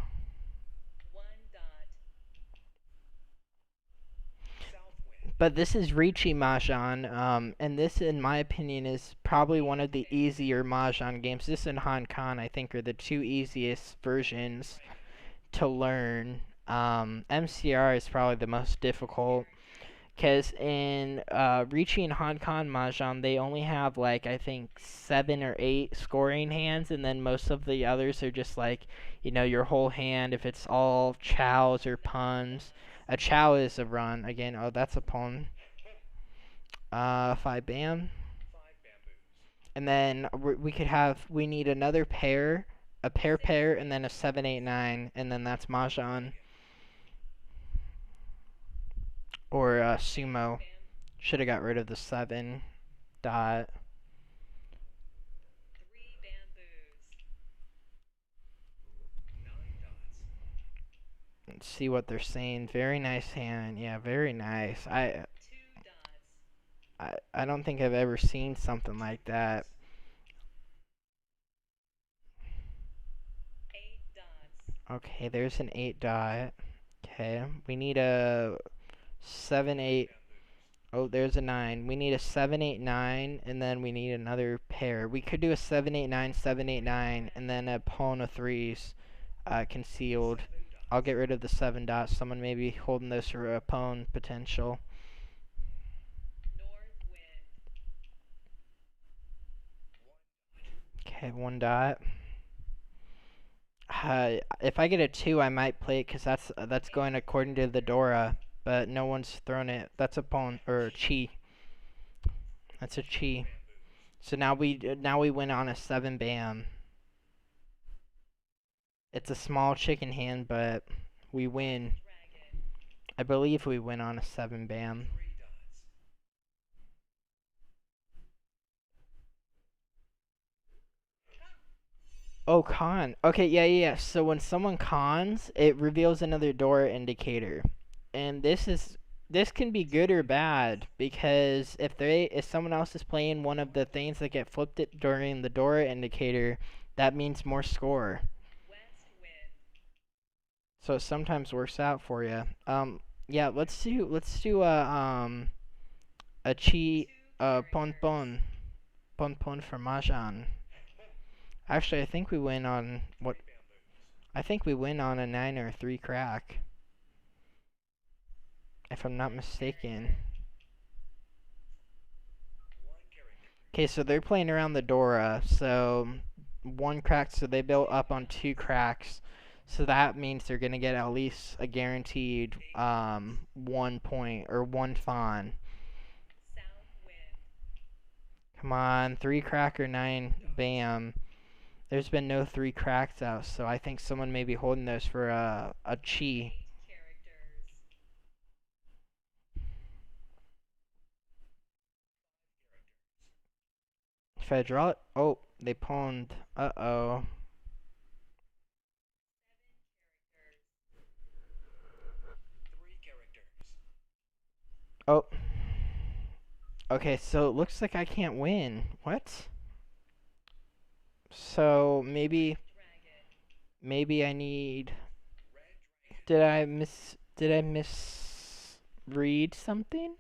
But this is Ricci Mahjong, and this, in my opinion, is probably one of the easier Mahjong games. This and Han Kan, I think, are the 2 easiest versions to learn. MCR is probably the most difficult, Because in Ricci and Hong Kong Mahjong, they only have like I think 7 or 8 scoring hands, and then most of the others are just like, you know, your whole hand. If it's all chows or puns, a chow is a run again. Oh, that's a pawn. 5 bam, and then we need another pair, a pair, and then a 7 8 9, and then that's Mahjong or sumo. Should have got rid of the 7 dot. Let's see what they're saying. Very nice hand. Yeah, very nice. I don't think I've ever seen something like that. Okay, there's an 8 dot. Okay, we need a 7 8. Oh, there's a 9. We need a 7 8 9, and then we need another pair. We could do a 7 8 9 7 8 9, and then a pawn of threes concealed. I'll get rid of the 7 dots. Someone may be holding this for a pawn potential. Okay, 1 dot. If I get a 2, I might play it because that's going according to the Dora, but no one's thrown it. That's a pawn or a chi. That's a chi. So now we win on a 7 bam. It's a small chicken hand, but we win. I believe we win on a 7 bam. Oh, con. Okay, yeah. So when someone cons, it reveals another door indicator. And this can be good or bad because if someone else is playing one of the things that get flipped it during the door indicator, that means more score. So it sometimes works out for you. Yeah, let's do a chi pon pon for Mahjong. Actually, I think we win on what? I think we win on a 9 or a 3 crack, if I'm not mistaken. Okay, so they're playing around the Dora, so 1 crack, so they built up on 2 cracks. So that means they're gonna get at least a guaranteed 1 point or 1 fawn. Come on, 3 crack or 9 bam. There's been no 3 cracks out, so I think someone may be holding those for a chi. If I draw it, oh, they pawned. Uh-oh. Oh. Okay, so it looks like I can't win. What? So maybe I need. Did I misread something?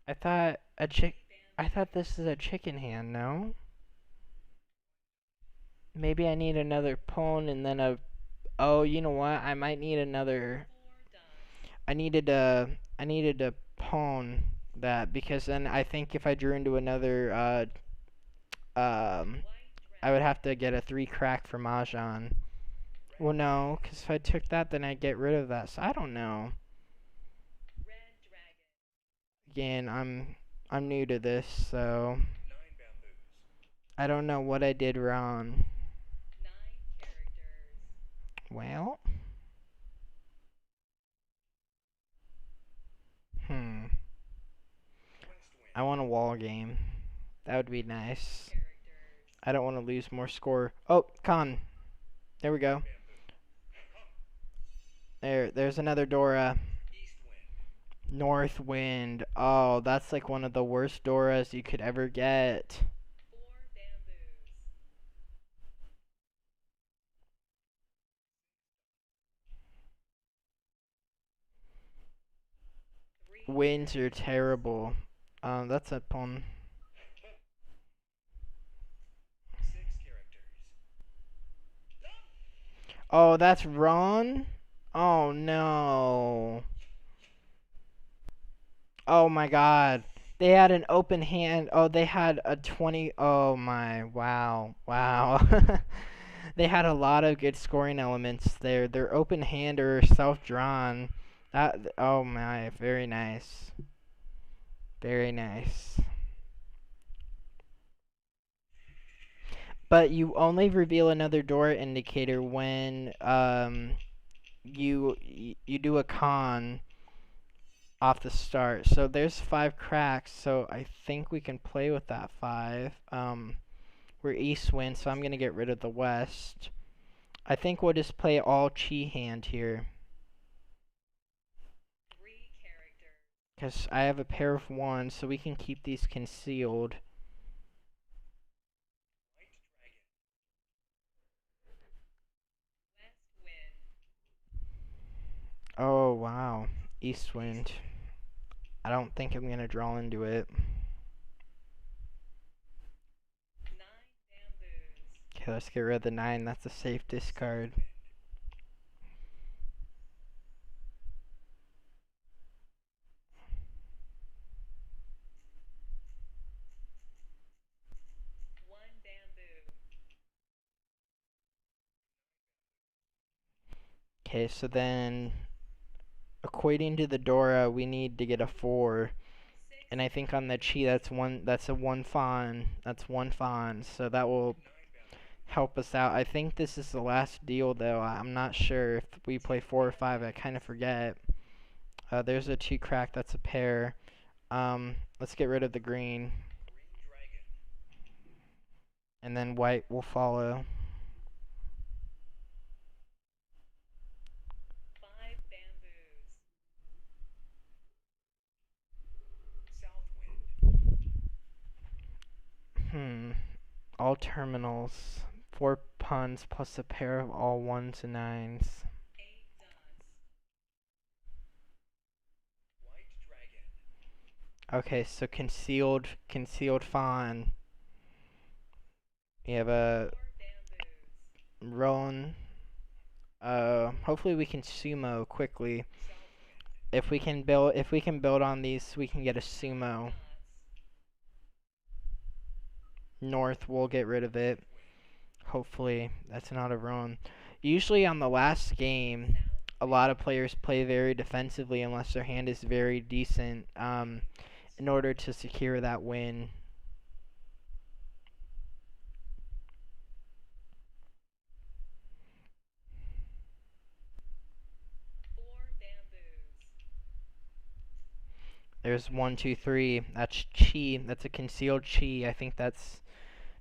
I thought I thought this is a chicken hand, no? Maybe I need another pawn and then a. Oh, you know what? I might need another. I needed a pawn that because then I think if I drew into another I would have to get a 3 crack for Mahjong. Well, no, because if I took that, then I'd get rid of that. So I don't know. Again, I'm new to this, so I don't know what I did wrong. Well, I want a wall game. That would be nice. I don't want to lose more score. Oh, con. There we go. There's another Dora. North wind. Oh, that's like one of the worst Doras you could ever get. Winds are terrible. That's a pawn. Oh, that's wrong? Oh, no. Oh my god. They had an open hand. Oh, they had a 20. Oh my. Wow. Wow. They had a lot of good scoring elements there. Their open hand or self-drawn. That. Oh my. Very nice. Very nice. But you only reveal another door indicator when you do a con off the start. So there's 5 cracks, so I think we can play with that 5. We're east wind, so I'm gonna get rid of the west. I think we'll just play all chi hand here. Because I have a pair of wands, so we can keep these concealed. Oh, wow. East wind. I don't think I'm gonna draw into it. Okay, let's get rid of the 9. That's a safe discard. Okay, so then equating to the Dora, we need to get a 4. And I think on the chi, that's a 1 fawn. That's 1 fawn, so that will help us out. I think this is the last deal, though. I'm not sure if we play 4 or 5. I kind of forget. There's a 2 crack. That's a pair. Let's get rid of the green. And then white will follow. All terminals. 4 puns plus a pair of all 1s and 9s. Okay, so concealed fawn. We have a Roan. Hopefully we can sumo quickly. If we can build on these, we can get a sumo. North, we'll get rid of it. Hopefully, that's not a Roan. Usually on the last game, a lot of players play very defensively unless their hand is very decent, in order to secure that win. There's 1, 2, 3. That's chi. That's a concealed chi. I think that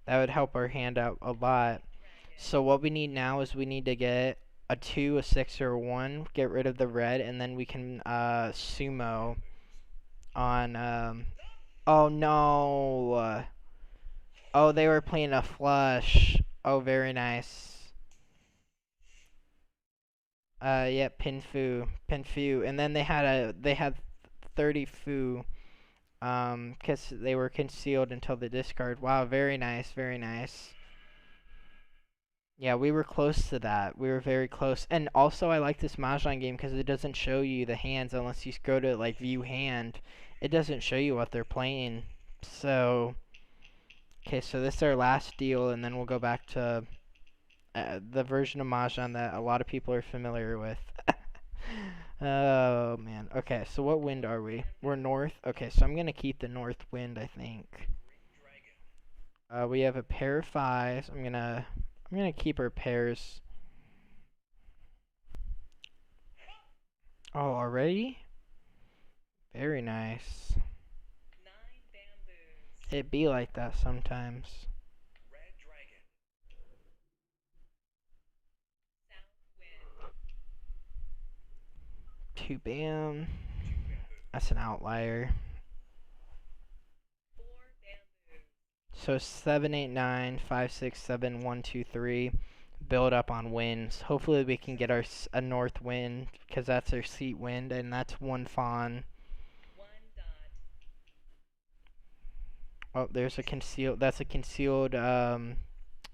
would help our hand out a lot. So what we need now is we need to get a 2, a 6, or a 1. Get rid of the red, and then we can sumo on. Oh no. Oh, they were playing a flush. Oh, very nice. Yeah, pin fu, and then they had 30 fu. Because they were concealed until the discard. Wow, very nice, very nice. Yeah, we were close to that. We were very close. And also, I like this Mahjong game because it doesn't show you the hands unless you go to, like, view hand. It doesn't show you what they're playing. So, okay, so this is our last deal, and then we'll go back to the version of Mahjong that a lot of people are familiar with. Oh, man. Okay, so what wind are we? We're north. Okay, so I'm going to keep the north wind, I think. We have a pair of 5s. I'm gonna keep our pairs. Oh, already? Very nice. It be like that sometimes. 2 bam. That's an outlier. So 7, 8, 9, 5, 6, 7, 1, 2, 3. Build up on winds. Hopefully we can get a north wind because that's our seat wind, and that's 1 fawn. Oh, there's a concealed. That's a concealed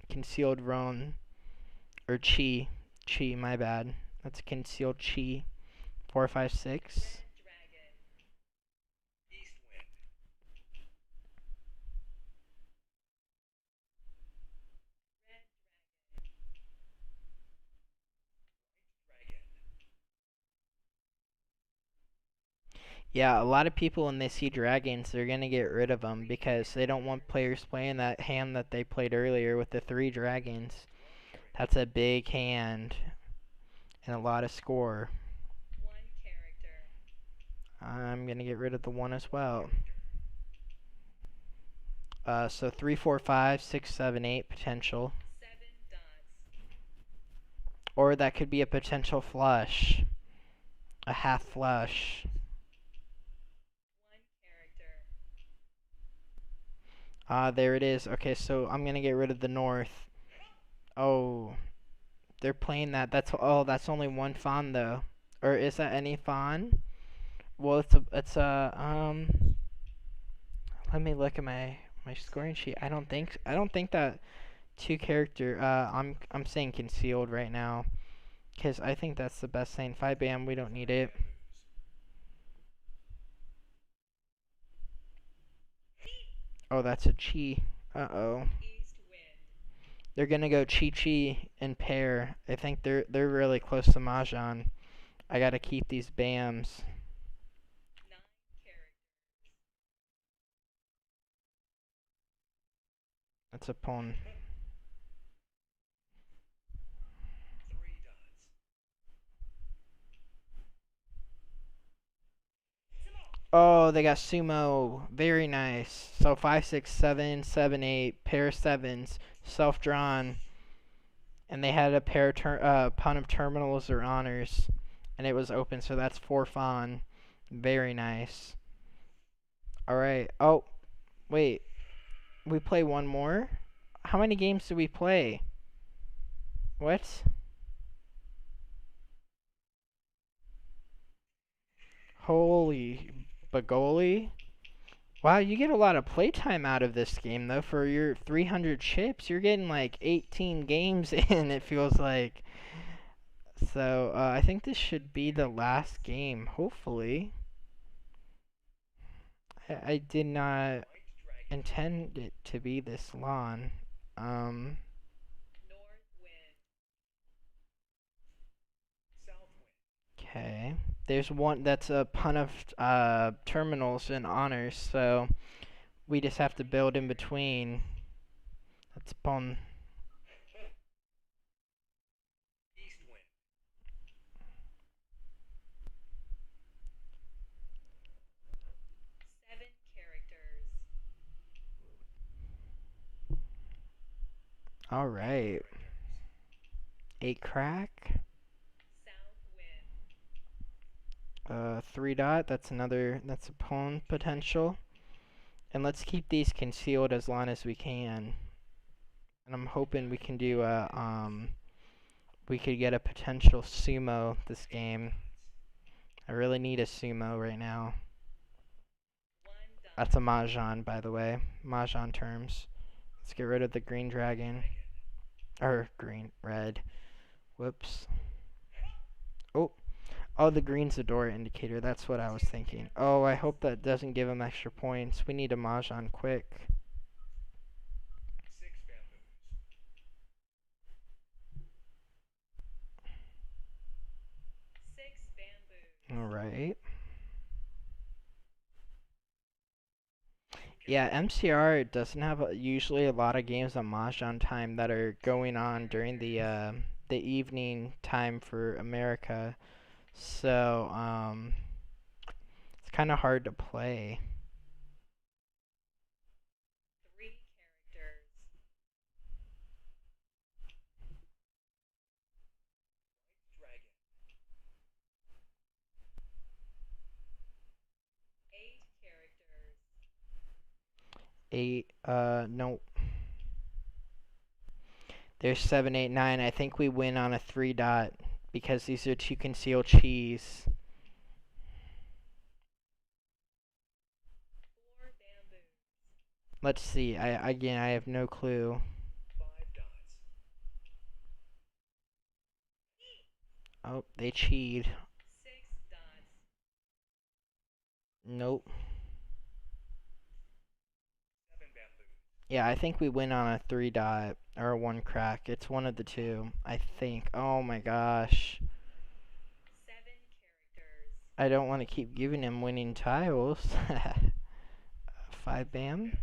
concealed Roan or chi. Chi, my bad. That's a concealed chi. 4, 5, 6. Yeah, a lot of people when they see dragons, they're gonna get rid of them because they don't want players playing that hand that they played earlier with the 3 dragons. That's a big hand and a lot of score. I'm gonna get rid of the 1 as well. So 3, 4, 5, 6, 7, 8 potential. Or that could be a potential flush. A half flush. There it is. Okay, so I'm gonna get rid of the north. Oh, they're playing that. That's only 1 fawn though. Or is that any fawn? Well, let me look at my scoring sheet. I don't think that 2 character. I'm saying concealed right now, cause I think that's the best thing. 5 bam, we don't need it. Oh, that's a chi. Uh-oh. They're gonna go chi and pair. I think they're really close to Mahjong. I gotta keep these bams. That's a pawn. Oh, they got sumo. Very nice. So 5, 6, 7, 7, 8, pair of sevens, self-drawn. And they had a pawn of terminals or honors. And it was open, so that's 4 fawn. Very nice. Alright. Oh, wait. We play one more? How many games do we play? What? Holy bagoli. Wow, you get a lot of playtime out of this game, though. For your 300 chips, you're getting like 18 games in, it feels like. So, I think this should be the last game, hopefully. I did not intend it to be this long. Um, okay. There's one that's a pun of terminals and honors, so we just have to build in between. That's upon. Alright. 8 crack. 3 dot, that's a pawn potential. And let's keep these concealed as long as we can. And I'm hoping we can do we could get a potential sumo this game. I really need a sumo right now. That's a Mahjong, by the way. Mahjong terms. Let's get rid of the green dragon. Or red. Whoops. Oh. Oh, the green's a door indicator. That's what I was thinking. Oh, I hope that doesn't give him extra points. We need a Mahjong quick. Alright. Yeah, MCR doesn't have usually a lot of games on MahjongTime that are going on during the evening time for America. So, it's kind of hard to play. No. There's 7, 8, 9. I think we win on a 3 dot because these are 2 concealed cheese. Let's see. Again, I have no clue. Oh, they cheat. Nope. Yeah, I think we win on a 3 dot or a 1 crack. It's one of the two, I think. Oh my gosh. I don't want to keep giving him winning tiles. 5 bam.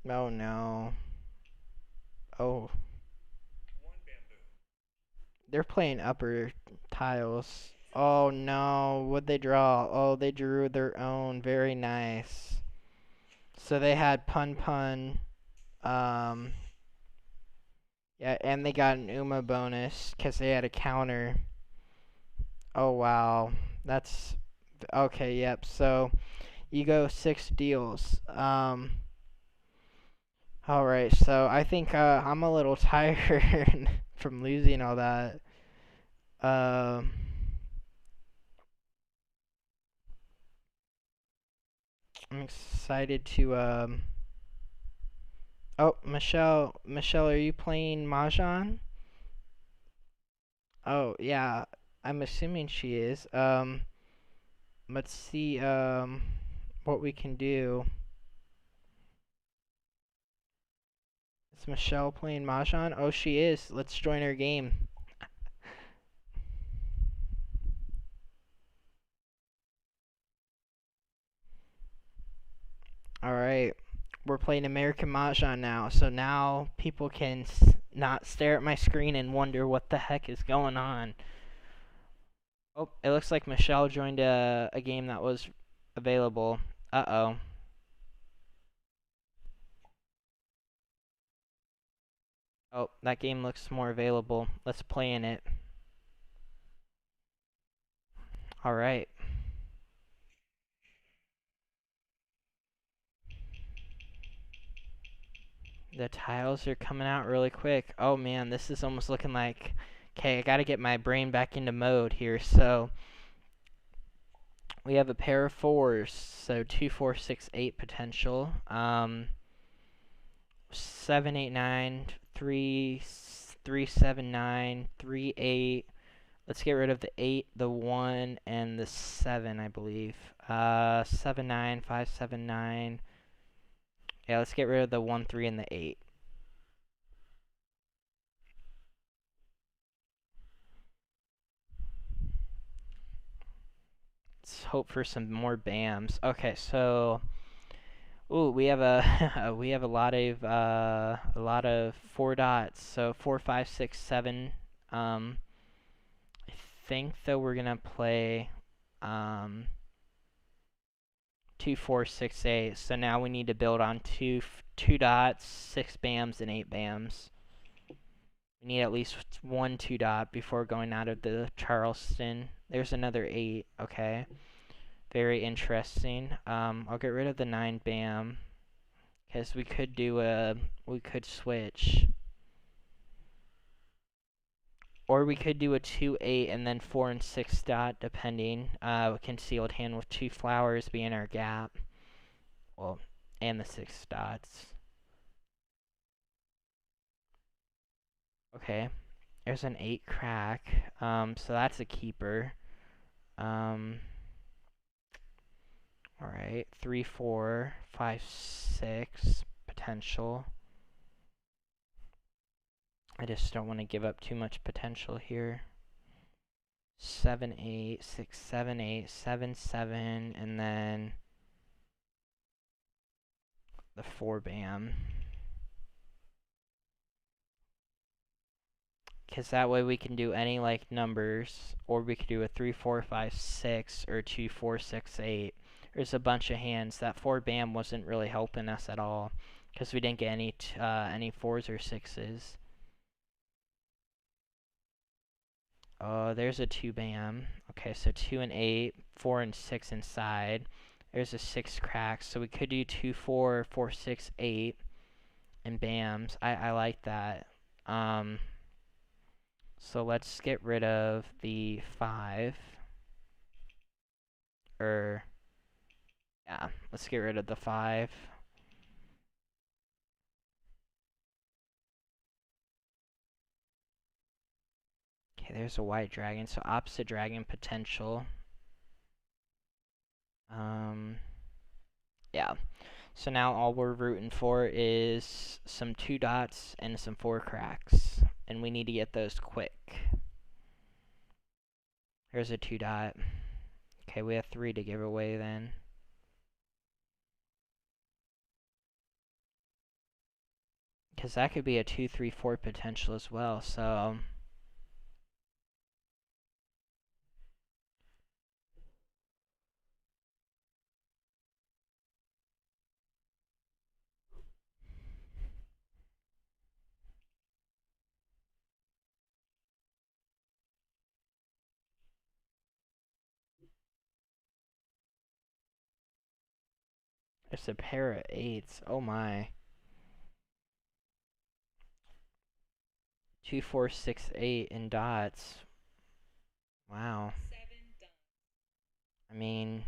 Oh no. Oh. They're playing upper tiles. Oh no, what'd they draw? Oh, they drew their own. Very nice. So they had Pun Pun. Um, yeah, and they got an Uma bonus because they had a counter. Oh wow. That's okay, yep. So you go 6 deals. Alright, so I think I'm a little tired from losing all that. Um I'm excited to oh, Michelle, are you playing Mahjong? Oh, yeah. I'm assuming she is. Let's see what we can do. Is Michelle playing Mahjong? Oh, she is. Let's join her game. Alright. We're playing American Mahjong now, so now people can not stare at my screen and wonder what the heck is going on. Oh, it looks like Michelle joined a game that was available. Uh-oh. Oh, that game looks more available. Let's play in it. Alright. The tiles are coming out really quick. Oh man, this is almost looking like... Okay, I gotta get my brain back into mode here. So, we have a pair of 4s. So, 2, 4, 6, 8 potential. 7, 8, 9, 3, 3, 7, 9, 3, 8. Let's get rid of the 8, the 1, and the 7, I believe. 7, 9, 5, 7, 9. Yeah, let's get rid of the 1, 3, and the 8. Let's hope for some more BAMs. Okay, so ooh, we have a we have a lot of 4 dots. So 4, 5, 6, 7. I think though we're gonna play 2, 4, 6, 8. So now we need to build on two dots, 6 BAMs, and 8 BAMs. We need at least 1 2 dot before going out of the Charleston. There's another 8. Okay. Very interesting. I'll get rid of the 9 BAM. Because we could switch. Or we could do a 2 8 and then 4 and 6 dot depending. Concealed hand with 2 flowers being our gap. Well, and the 6 dots. Okay. There's an 8 crack. So that's a keeper. Alright. 3, 4, 5, 6 potential. I just don't want to give up too much potential here. 7, 8, 6, 7, 8, 7, 7, and then the 4 BAM. Because that way we can do any like numbers, or we could do a 3, 4, 5, 6, or 2, 4, 6, 8. There's a bunch of hands. That 4 BAM wasn't really helping us at all, because we didn't get any 4s or 6s. Oh, there's a 2 BAM. Okay, so 2 and 8, 4 and 6 inside. There's a 6 crack, so we could do 2, 4, 4, 6, 8, and BAMs. I like that. So let's get rid of the 5. Yeah, let's get rid of the 5. Okay, there's a white dragon, so opposite dragon potential. Yeah. So now all we're rooting for is some 2 dots and some 4 cracks. And we need to get those quick. There's a 2 dot. Okay, we have 3 to give away then. Because that could be a 2, 3, 4 potential as well, so... It's a pair of 8s. Oh my. 2, 4, 6, 8 in dots. Wow. I mean...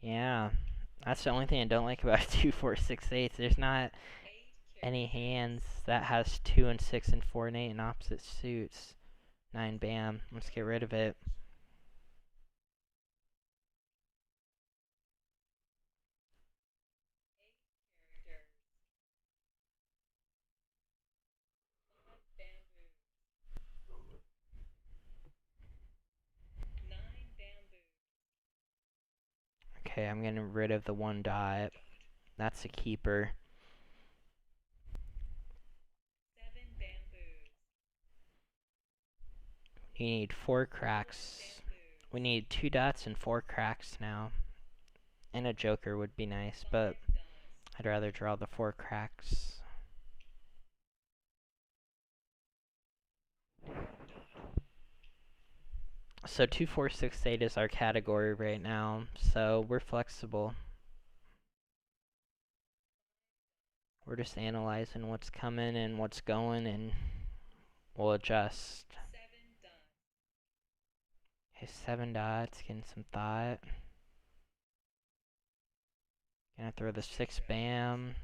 Yeah. That's the only thing I don't like about 2, 4, 6, 8s. There's not any hands that has 2 and 6 and 4 and 8 in opposite suits. 9, bam. Let's get rid of it. Okay, I'm getting rid of the 1 dot. That's a keeper. You need 4 cracks. We need 2 dots and 4 cracks now. And a joker would be nice, but I'd rather draw the 4 cracks. So 2, 4, 6, 8 is our category right now, so we're flexible. We're just analyzing what's coming and what's going, and we'll adjust. Okay, 7 dots, getting some thought. Gonna throw the 6 bam.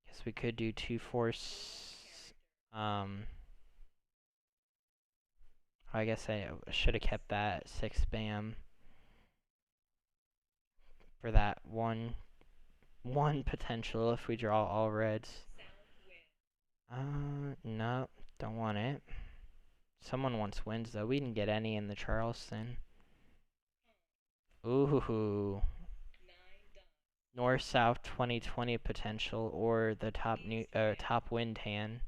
Guess we could do 2, 4, I guess I should have kept that 6 bam for that one potential if we draw all reds. No, don't want it. Someone wants wins though. We didn't get any in the Charleston. Ooh. North-South 2020 potential or the top wind hand.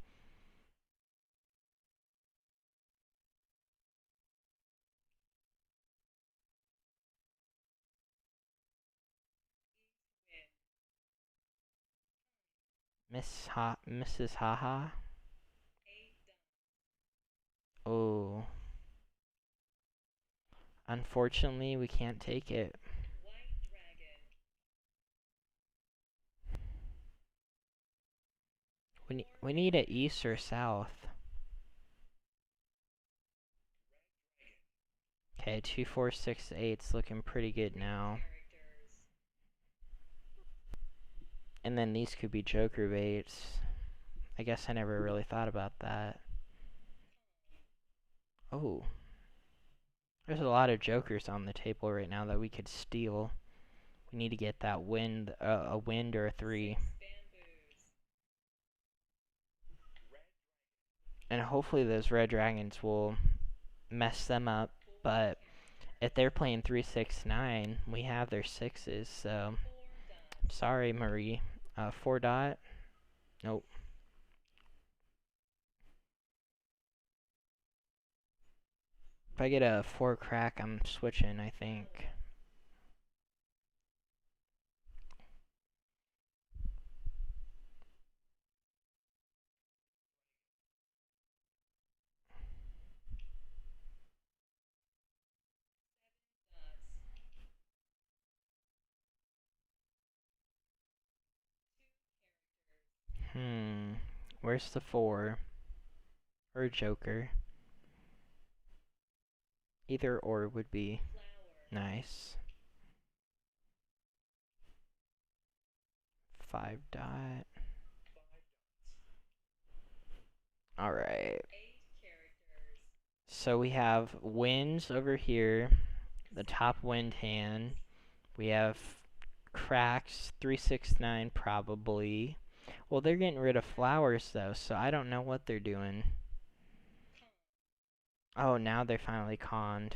Mrs. Haha. Oh. Unfortunately, we can't take it. We need a east or south. Okay, 2, 4, 6, 8's looking pretty good now. And then these could be joker baits. I guess I never really thought about that. Oh. There's a lot of jokers on the table right now that we could steal. We need to get that wind, a wind or a 3. And hopefully those red dragons will mess them up, but if they're playing 3, 6, 9, we have their 6s, so sorry, Marie. 4 dot? Nope. If I get a 4 crack, I'm switching, I think. Where's the 4? Or joker? Either or would be nice. 5 dot. Alright. So we have winds over here. the top wind hand. We have cracks, 369 probably. Well, they're getting rid of flowers though, so I don't know what they're doing. Oh, now they're finally conned.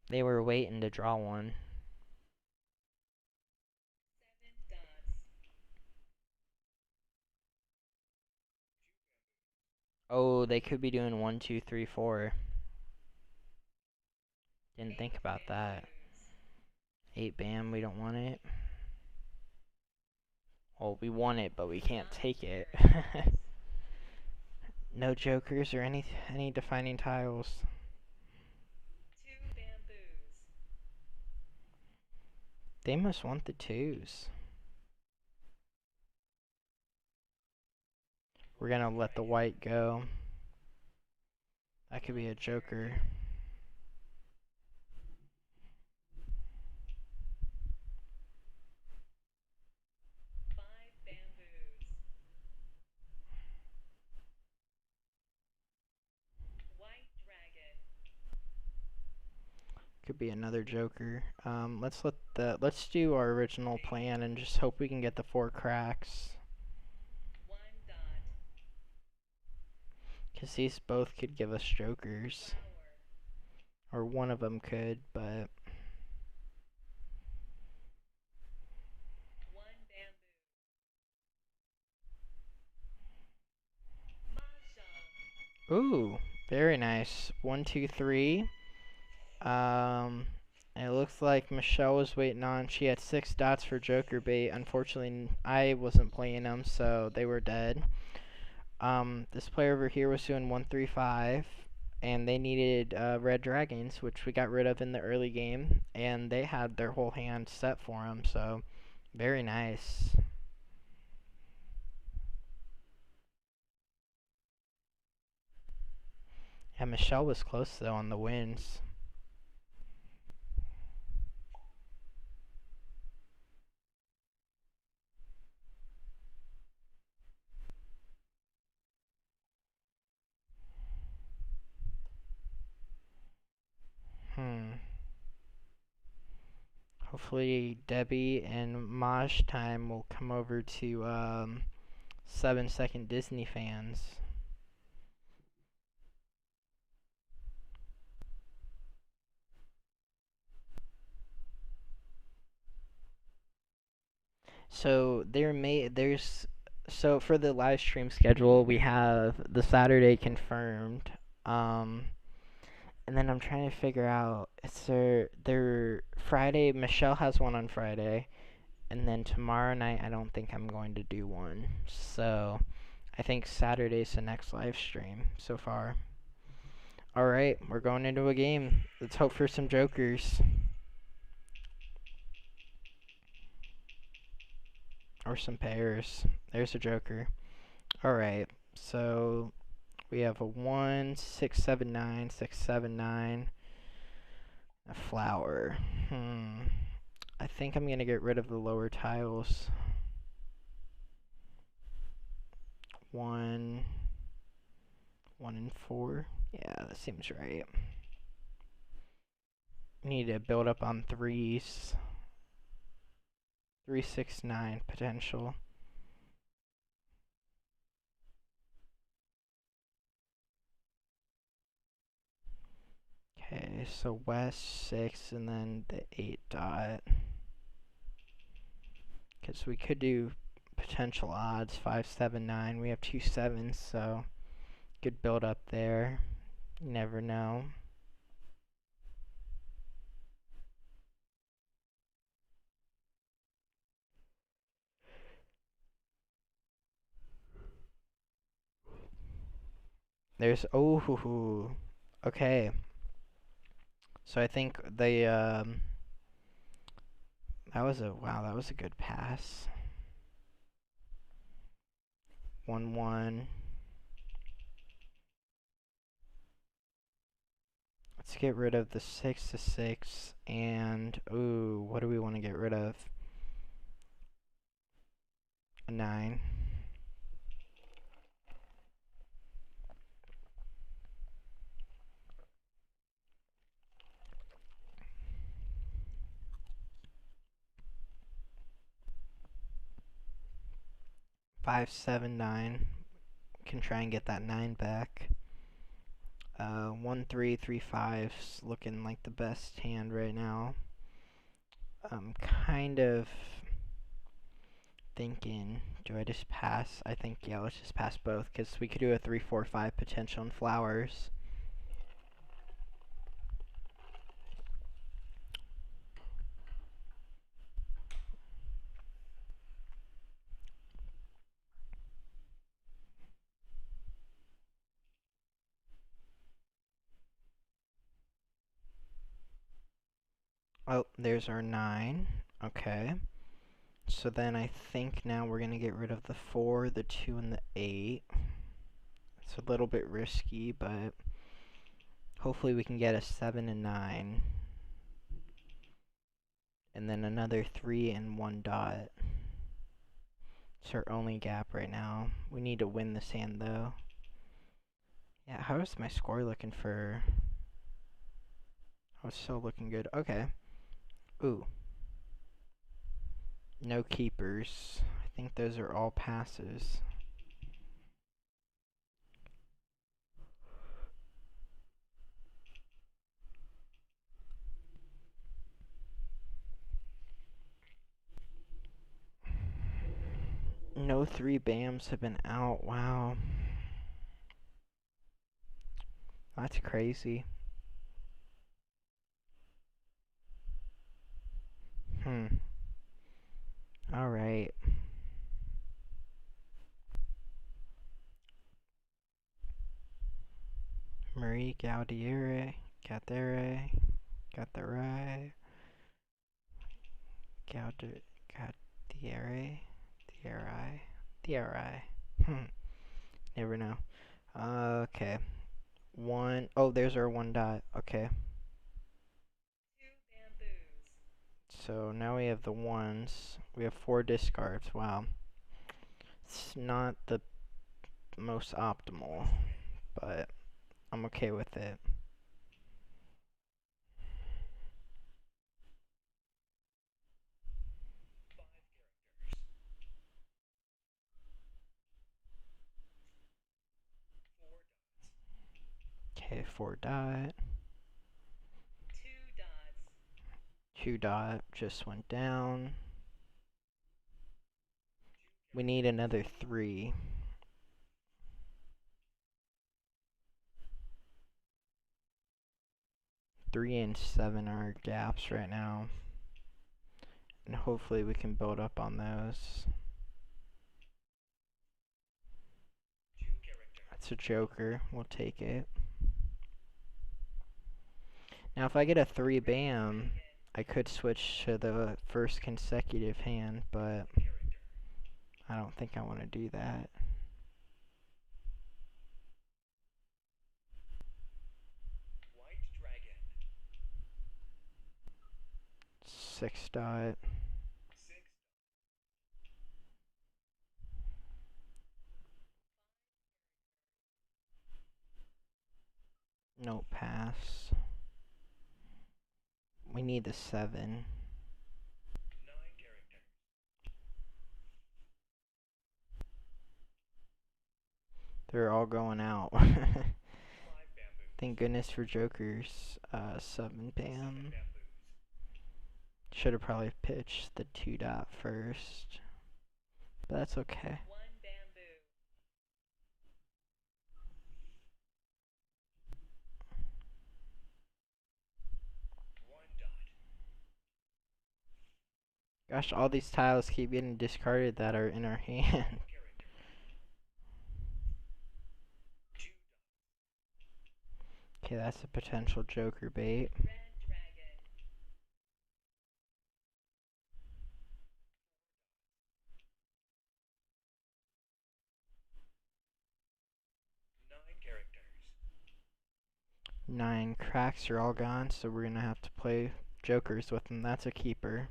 They were waiting to draw one. Oh, they could be doing 1, 2, 3, 4. Didn't think about that. 8 bam, we don't want it. Well, we want it, but we can't take it. No jokers or any defining tiles. They must want the 2s. We're gonna let the white go. That could be a joker. Could be another joker. Let's do our original plan and just hope we can get the 4 cracks. Cause these both could give us jokers. Or one of them could, but... Ooh, very nice. 1, 2, 3. It looks like Michelle was waiting on. She had 6 dots for Joker bait. Unfortunately, I wasn't playing them, so they were dead. This player over here was doing 1, 3, 5, and they needed red dragons, which we got rid of in the early game, and they had their whole hand set for them. So, very nice. Yeah, Michelle was close though on the wins. Hopefully Debbie and MahjongTime will come over to 7-second Disney fans. So so for the live stream schedule, we have the Saturday confirmed. And then I'm trying to figure out, it's their Friday. Michelle has one on Friday, and then tomorrow night I don't think I'm going to do one. So I think Saturday's the next live stream so far. All right, we're going into a game. Let's hope for some jokers. Or some pairs. There's a joker. Alright, so we have a 1, 6, 7, 9, 6, 7, 9. A flower. I think I'm gonna get rid of the lower tiles. 1, 1 and 4. Yeah, that seems right. Need to build up on 3s. 3, 6, 9 potential. Okay, so west 6 and then the 8 dot. Because we could do potential odds 5, 7, 9. We have 2 7s, so good build up there. You never know. There's okay. So I think that was a good pass. 1 1. Let's get rid of the 6 to 6 and what do we want to get rid of? A 9. 5, 7, 9. Can try and get that 9 back. 1, 3, 3, 5's looking like the best hand right now. I'm kind of thinking, do I just pass? I think, yeah, let's just pass both, because we could do a 3, 4, 5 potential on flowers. Oh, there's our 9. Okay. So then I think now we're going to get rid of the 4, the 2, and the 8. It's a little bit risky, but hopefully we can get a 7 and 9. And then another 3 and 1 dot. It's our only gap right now. We need to win this hand, though. Yeah, how is my score looking for... Oh, it's still looking good. Okay. Ooh. No keepers. I think those are all passes. No 3 BAMs have been out. Wow. That's crazy. Alright. Marie Gaudiere. Gaudiere. Gaudiere. Gaudiere. Dieri. Never know. Okay. 1. Oh, there's our 1 dot. Okay. So now we have the 1s. We have 4 discards. Wow. It's not the most optimal, but I'm okay with it. Okay, 4 dot. 2 dot just went down. We need another 3. 3 and 7 are gaps right now. And hopefully we can build up on those. That's a joker. We'll take it. Now if I get a 3 BAM, I could switch to the first consecutive hand, but I don't think I want to do that. 6 dot. No pass. We need the 7. They're all going out. Thank goodness for jokers. 7 BAM. Should have probably pitched the 2 dot first. But that's okay. Gosh, all these tiles keep getting discarded that are in our hand. Okay, that's a potential joker bait. Nine cracks are all gone, so we're gonna have to play jokers with them. That's a keeper.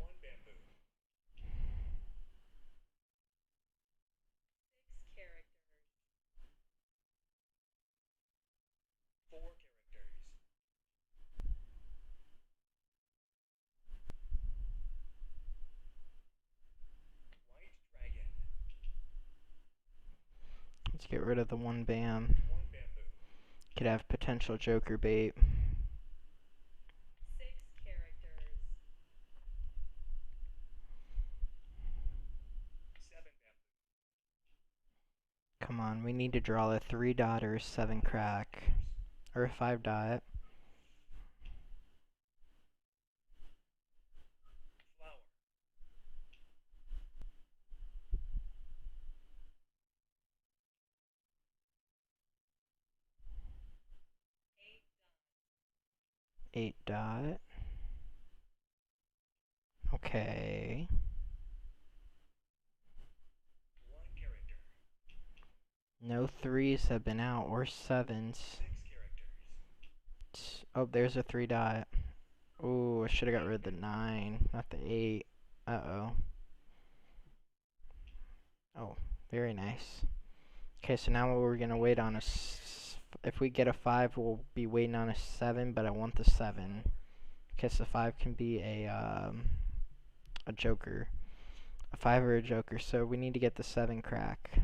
get rid of the one bam. Could have potential joker bait. Come on, we need to draw a 3 dot or a 7 crack. Or a 5 dot. Eight dot. Okay. No 3s have been out, or 7s. Oh, there's a 3 dot. Ooh, I should have got rid of the 9, not the 8. Uh-oh. Oh, very nice. Okay, so now we're gonna wait on if we get a 5, we'll be waiting on a 7, but I want the 7. Because the 5 can be a joker. A 5 or a joker, so we need to get the 7 crack.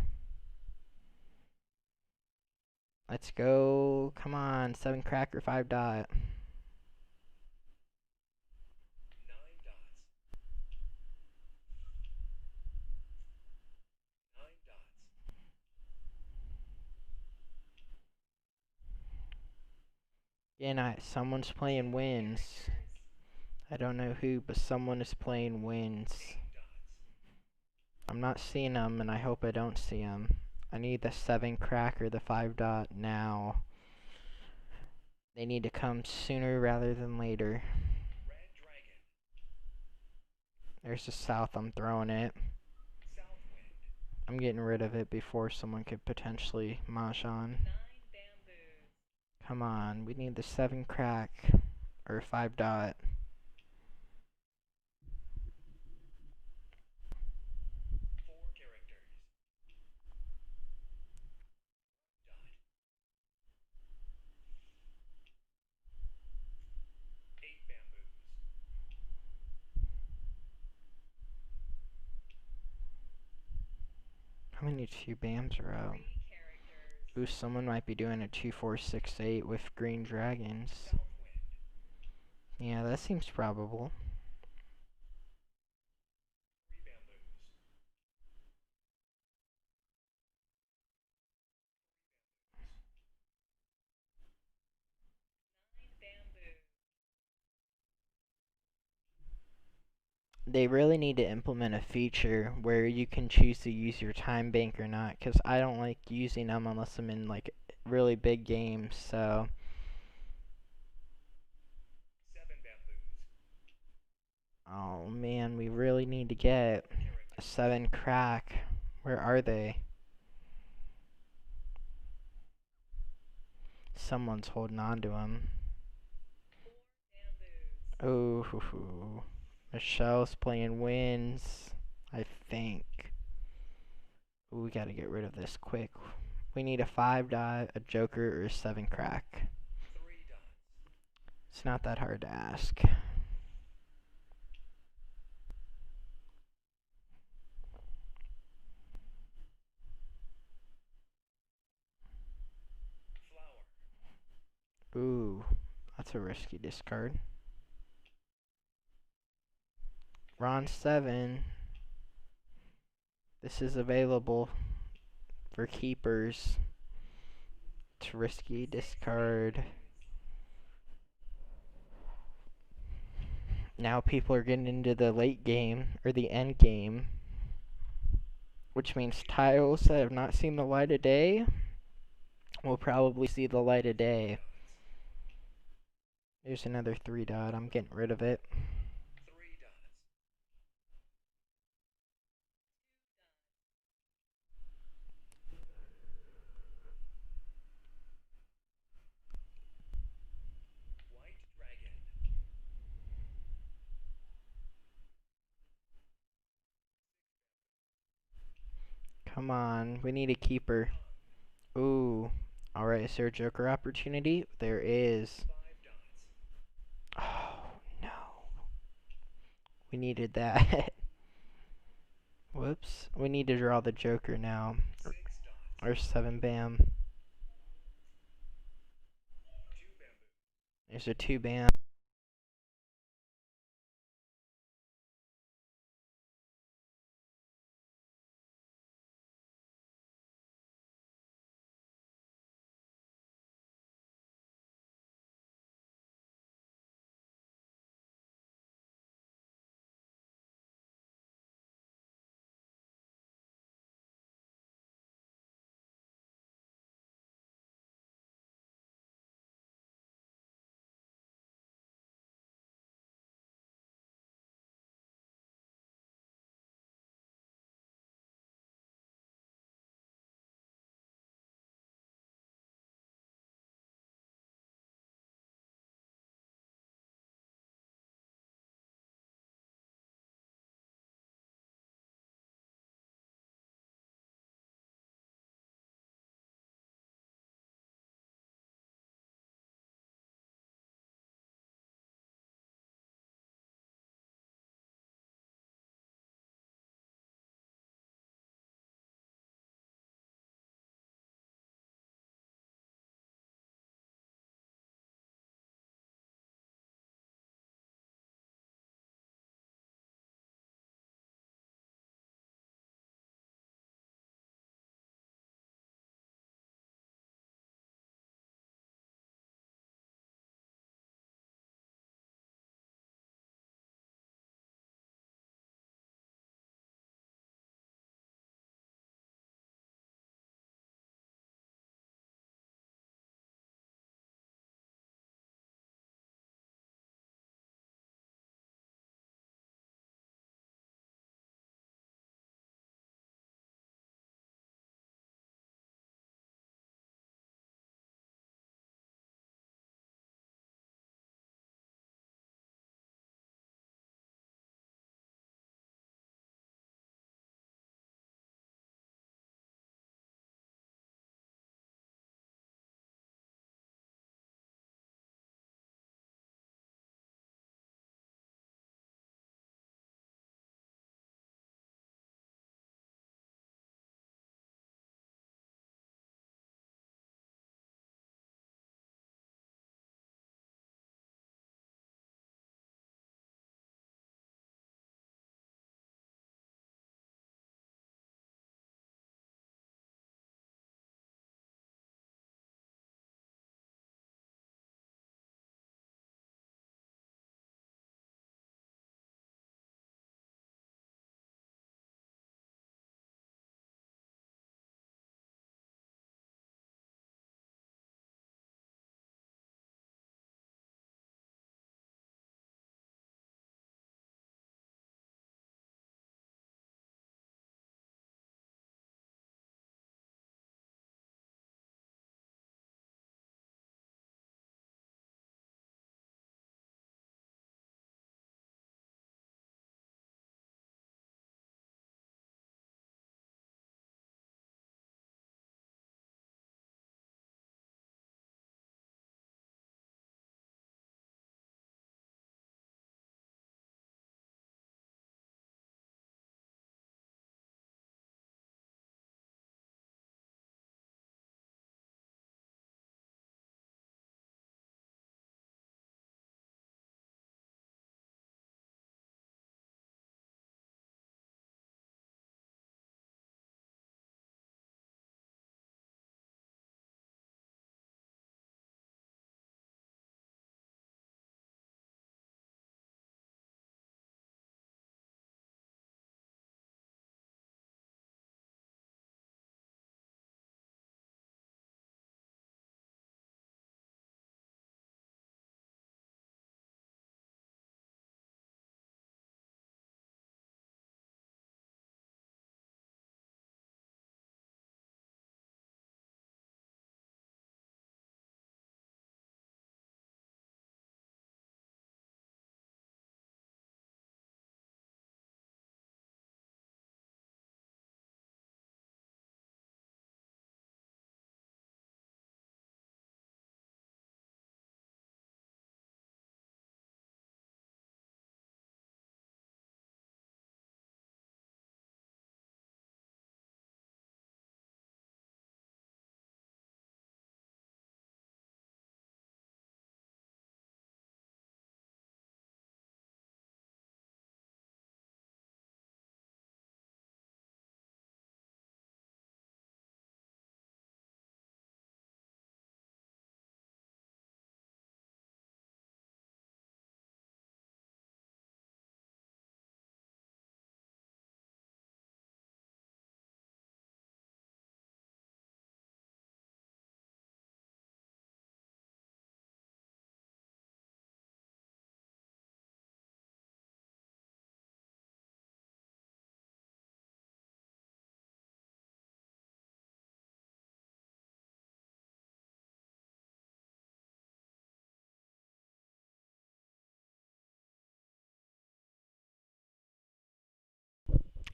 Let's go. Come on, 7 crack or 5 dot. Yeah, someone's playing wins. I don't know who, but someone is playing wins. I'm not seeing them, and I hope I don't see them. I need the 7 crack or the 5 dot now. They need to come sooner rather than later. There's the south, I'm throwing it. I'm getting rid of it before someone could potentially Mahjong. Come on, we need the 7 crack or 5 dot. How many 2 bams are out? Ooh, someone might be doing a 2-4-6-8 with green dragons. Yeah, that seems probable. They really need to implement a feature where you can choose to use your time bank or not, because I don't like using them unless I'm in like really big games, so. Oh man, we really need to get a 7 crack. Where are they? Someone's holding on to him. Oh, hoo, hoo. Michelle's playing wins, I think. Ooh, we gotta get rid of this quick. We need a 5 dot, a joker, or a 7 crack. It's not that hard to ask. Ooh, that's a risky discard. Ron 7. This is available for keepers. It's a risky discard. Now people are getting into the late game, or the end game. Which means tiles that have not seen the light of day will probably see the light of day. There's another 3 dot, I'm getting rid of it. Come on, we need a keeper. Ooh. Alright, is there a joker opportunity? There is. Oh, no. We needed that. Whoops. We need to draw the joker now. Or 7 bam. There's a 2 bam.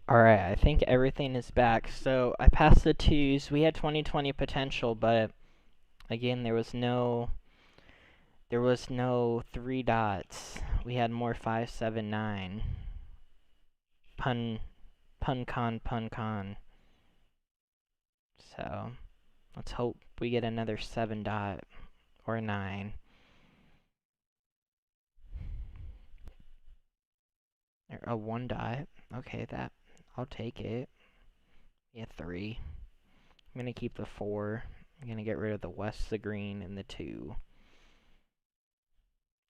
Alright, I think everything is back. So I passed the twos. We had 20/20 potential, but again, there was no three dots. We had more 5, 7, 9. Pun, pun con. So let's hope we get another 7 dot or 9. Or a 1 dot. Okay, I'll take it. Yeah, 3. I'm gonna keep the 4. I'm gonna get rid of the west, the green, and the 2.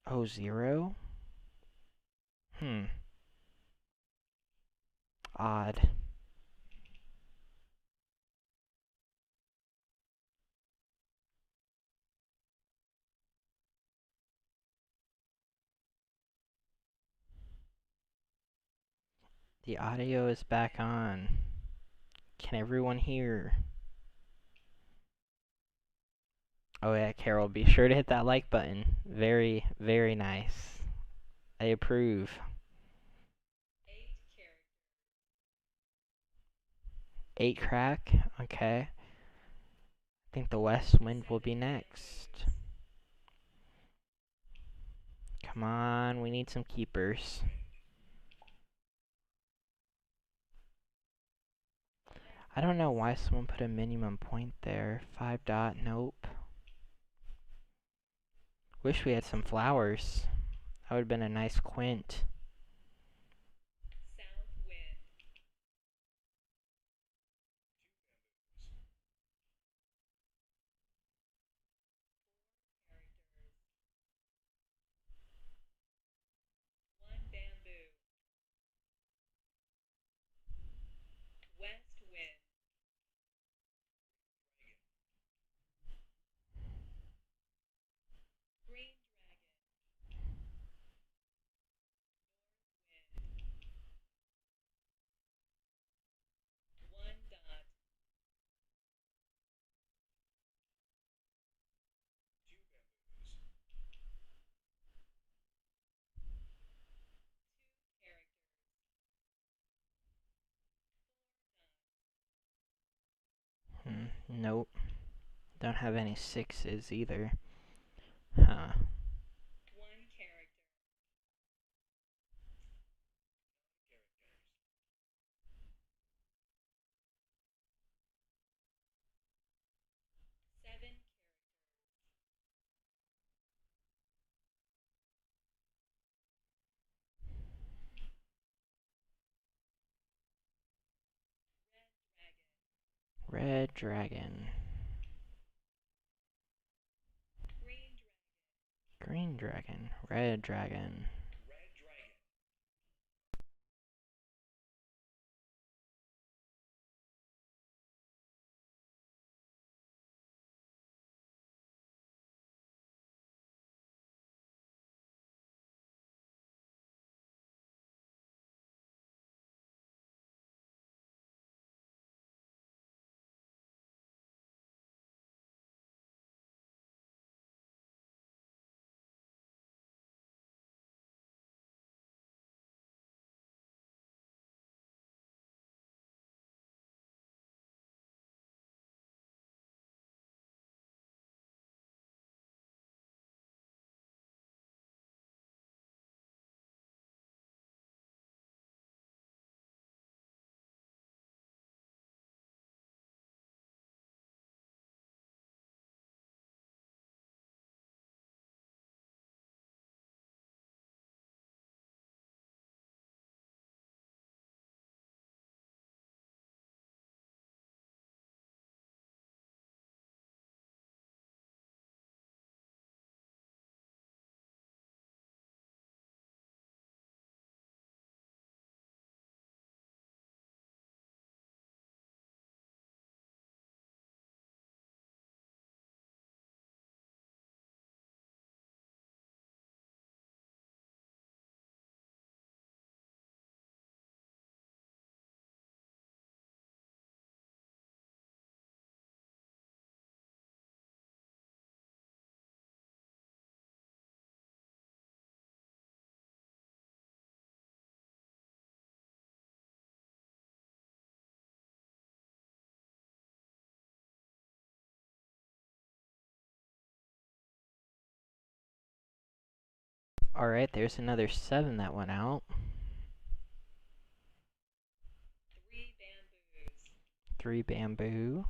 Oh, 0? Odd. The audio is back on. Can everyone hear? Oh yeah, Carol, be sure to hit that like button. Very, very nice. I approve. 8 crack? Okay. I think the west wind will be next. Come on, we need some keepers. I don't know why someone put a minimum point there. 5 dot, nope. Wish we had some flowers. That would have been a nice quint. Nope. Don't have any 6s either. Huh. Red dragon. Green dragon. Red dragon. Alright, there's another 7 that went out. 3 bamboo.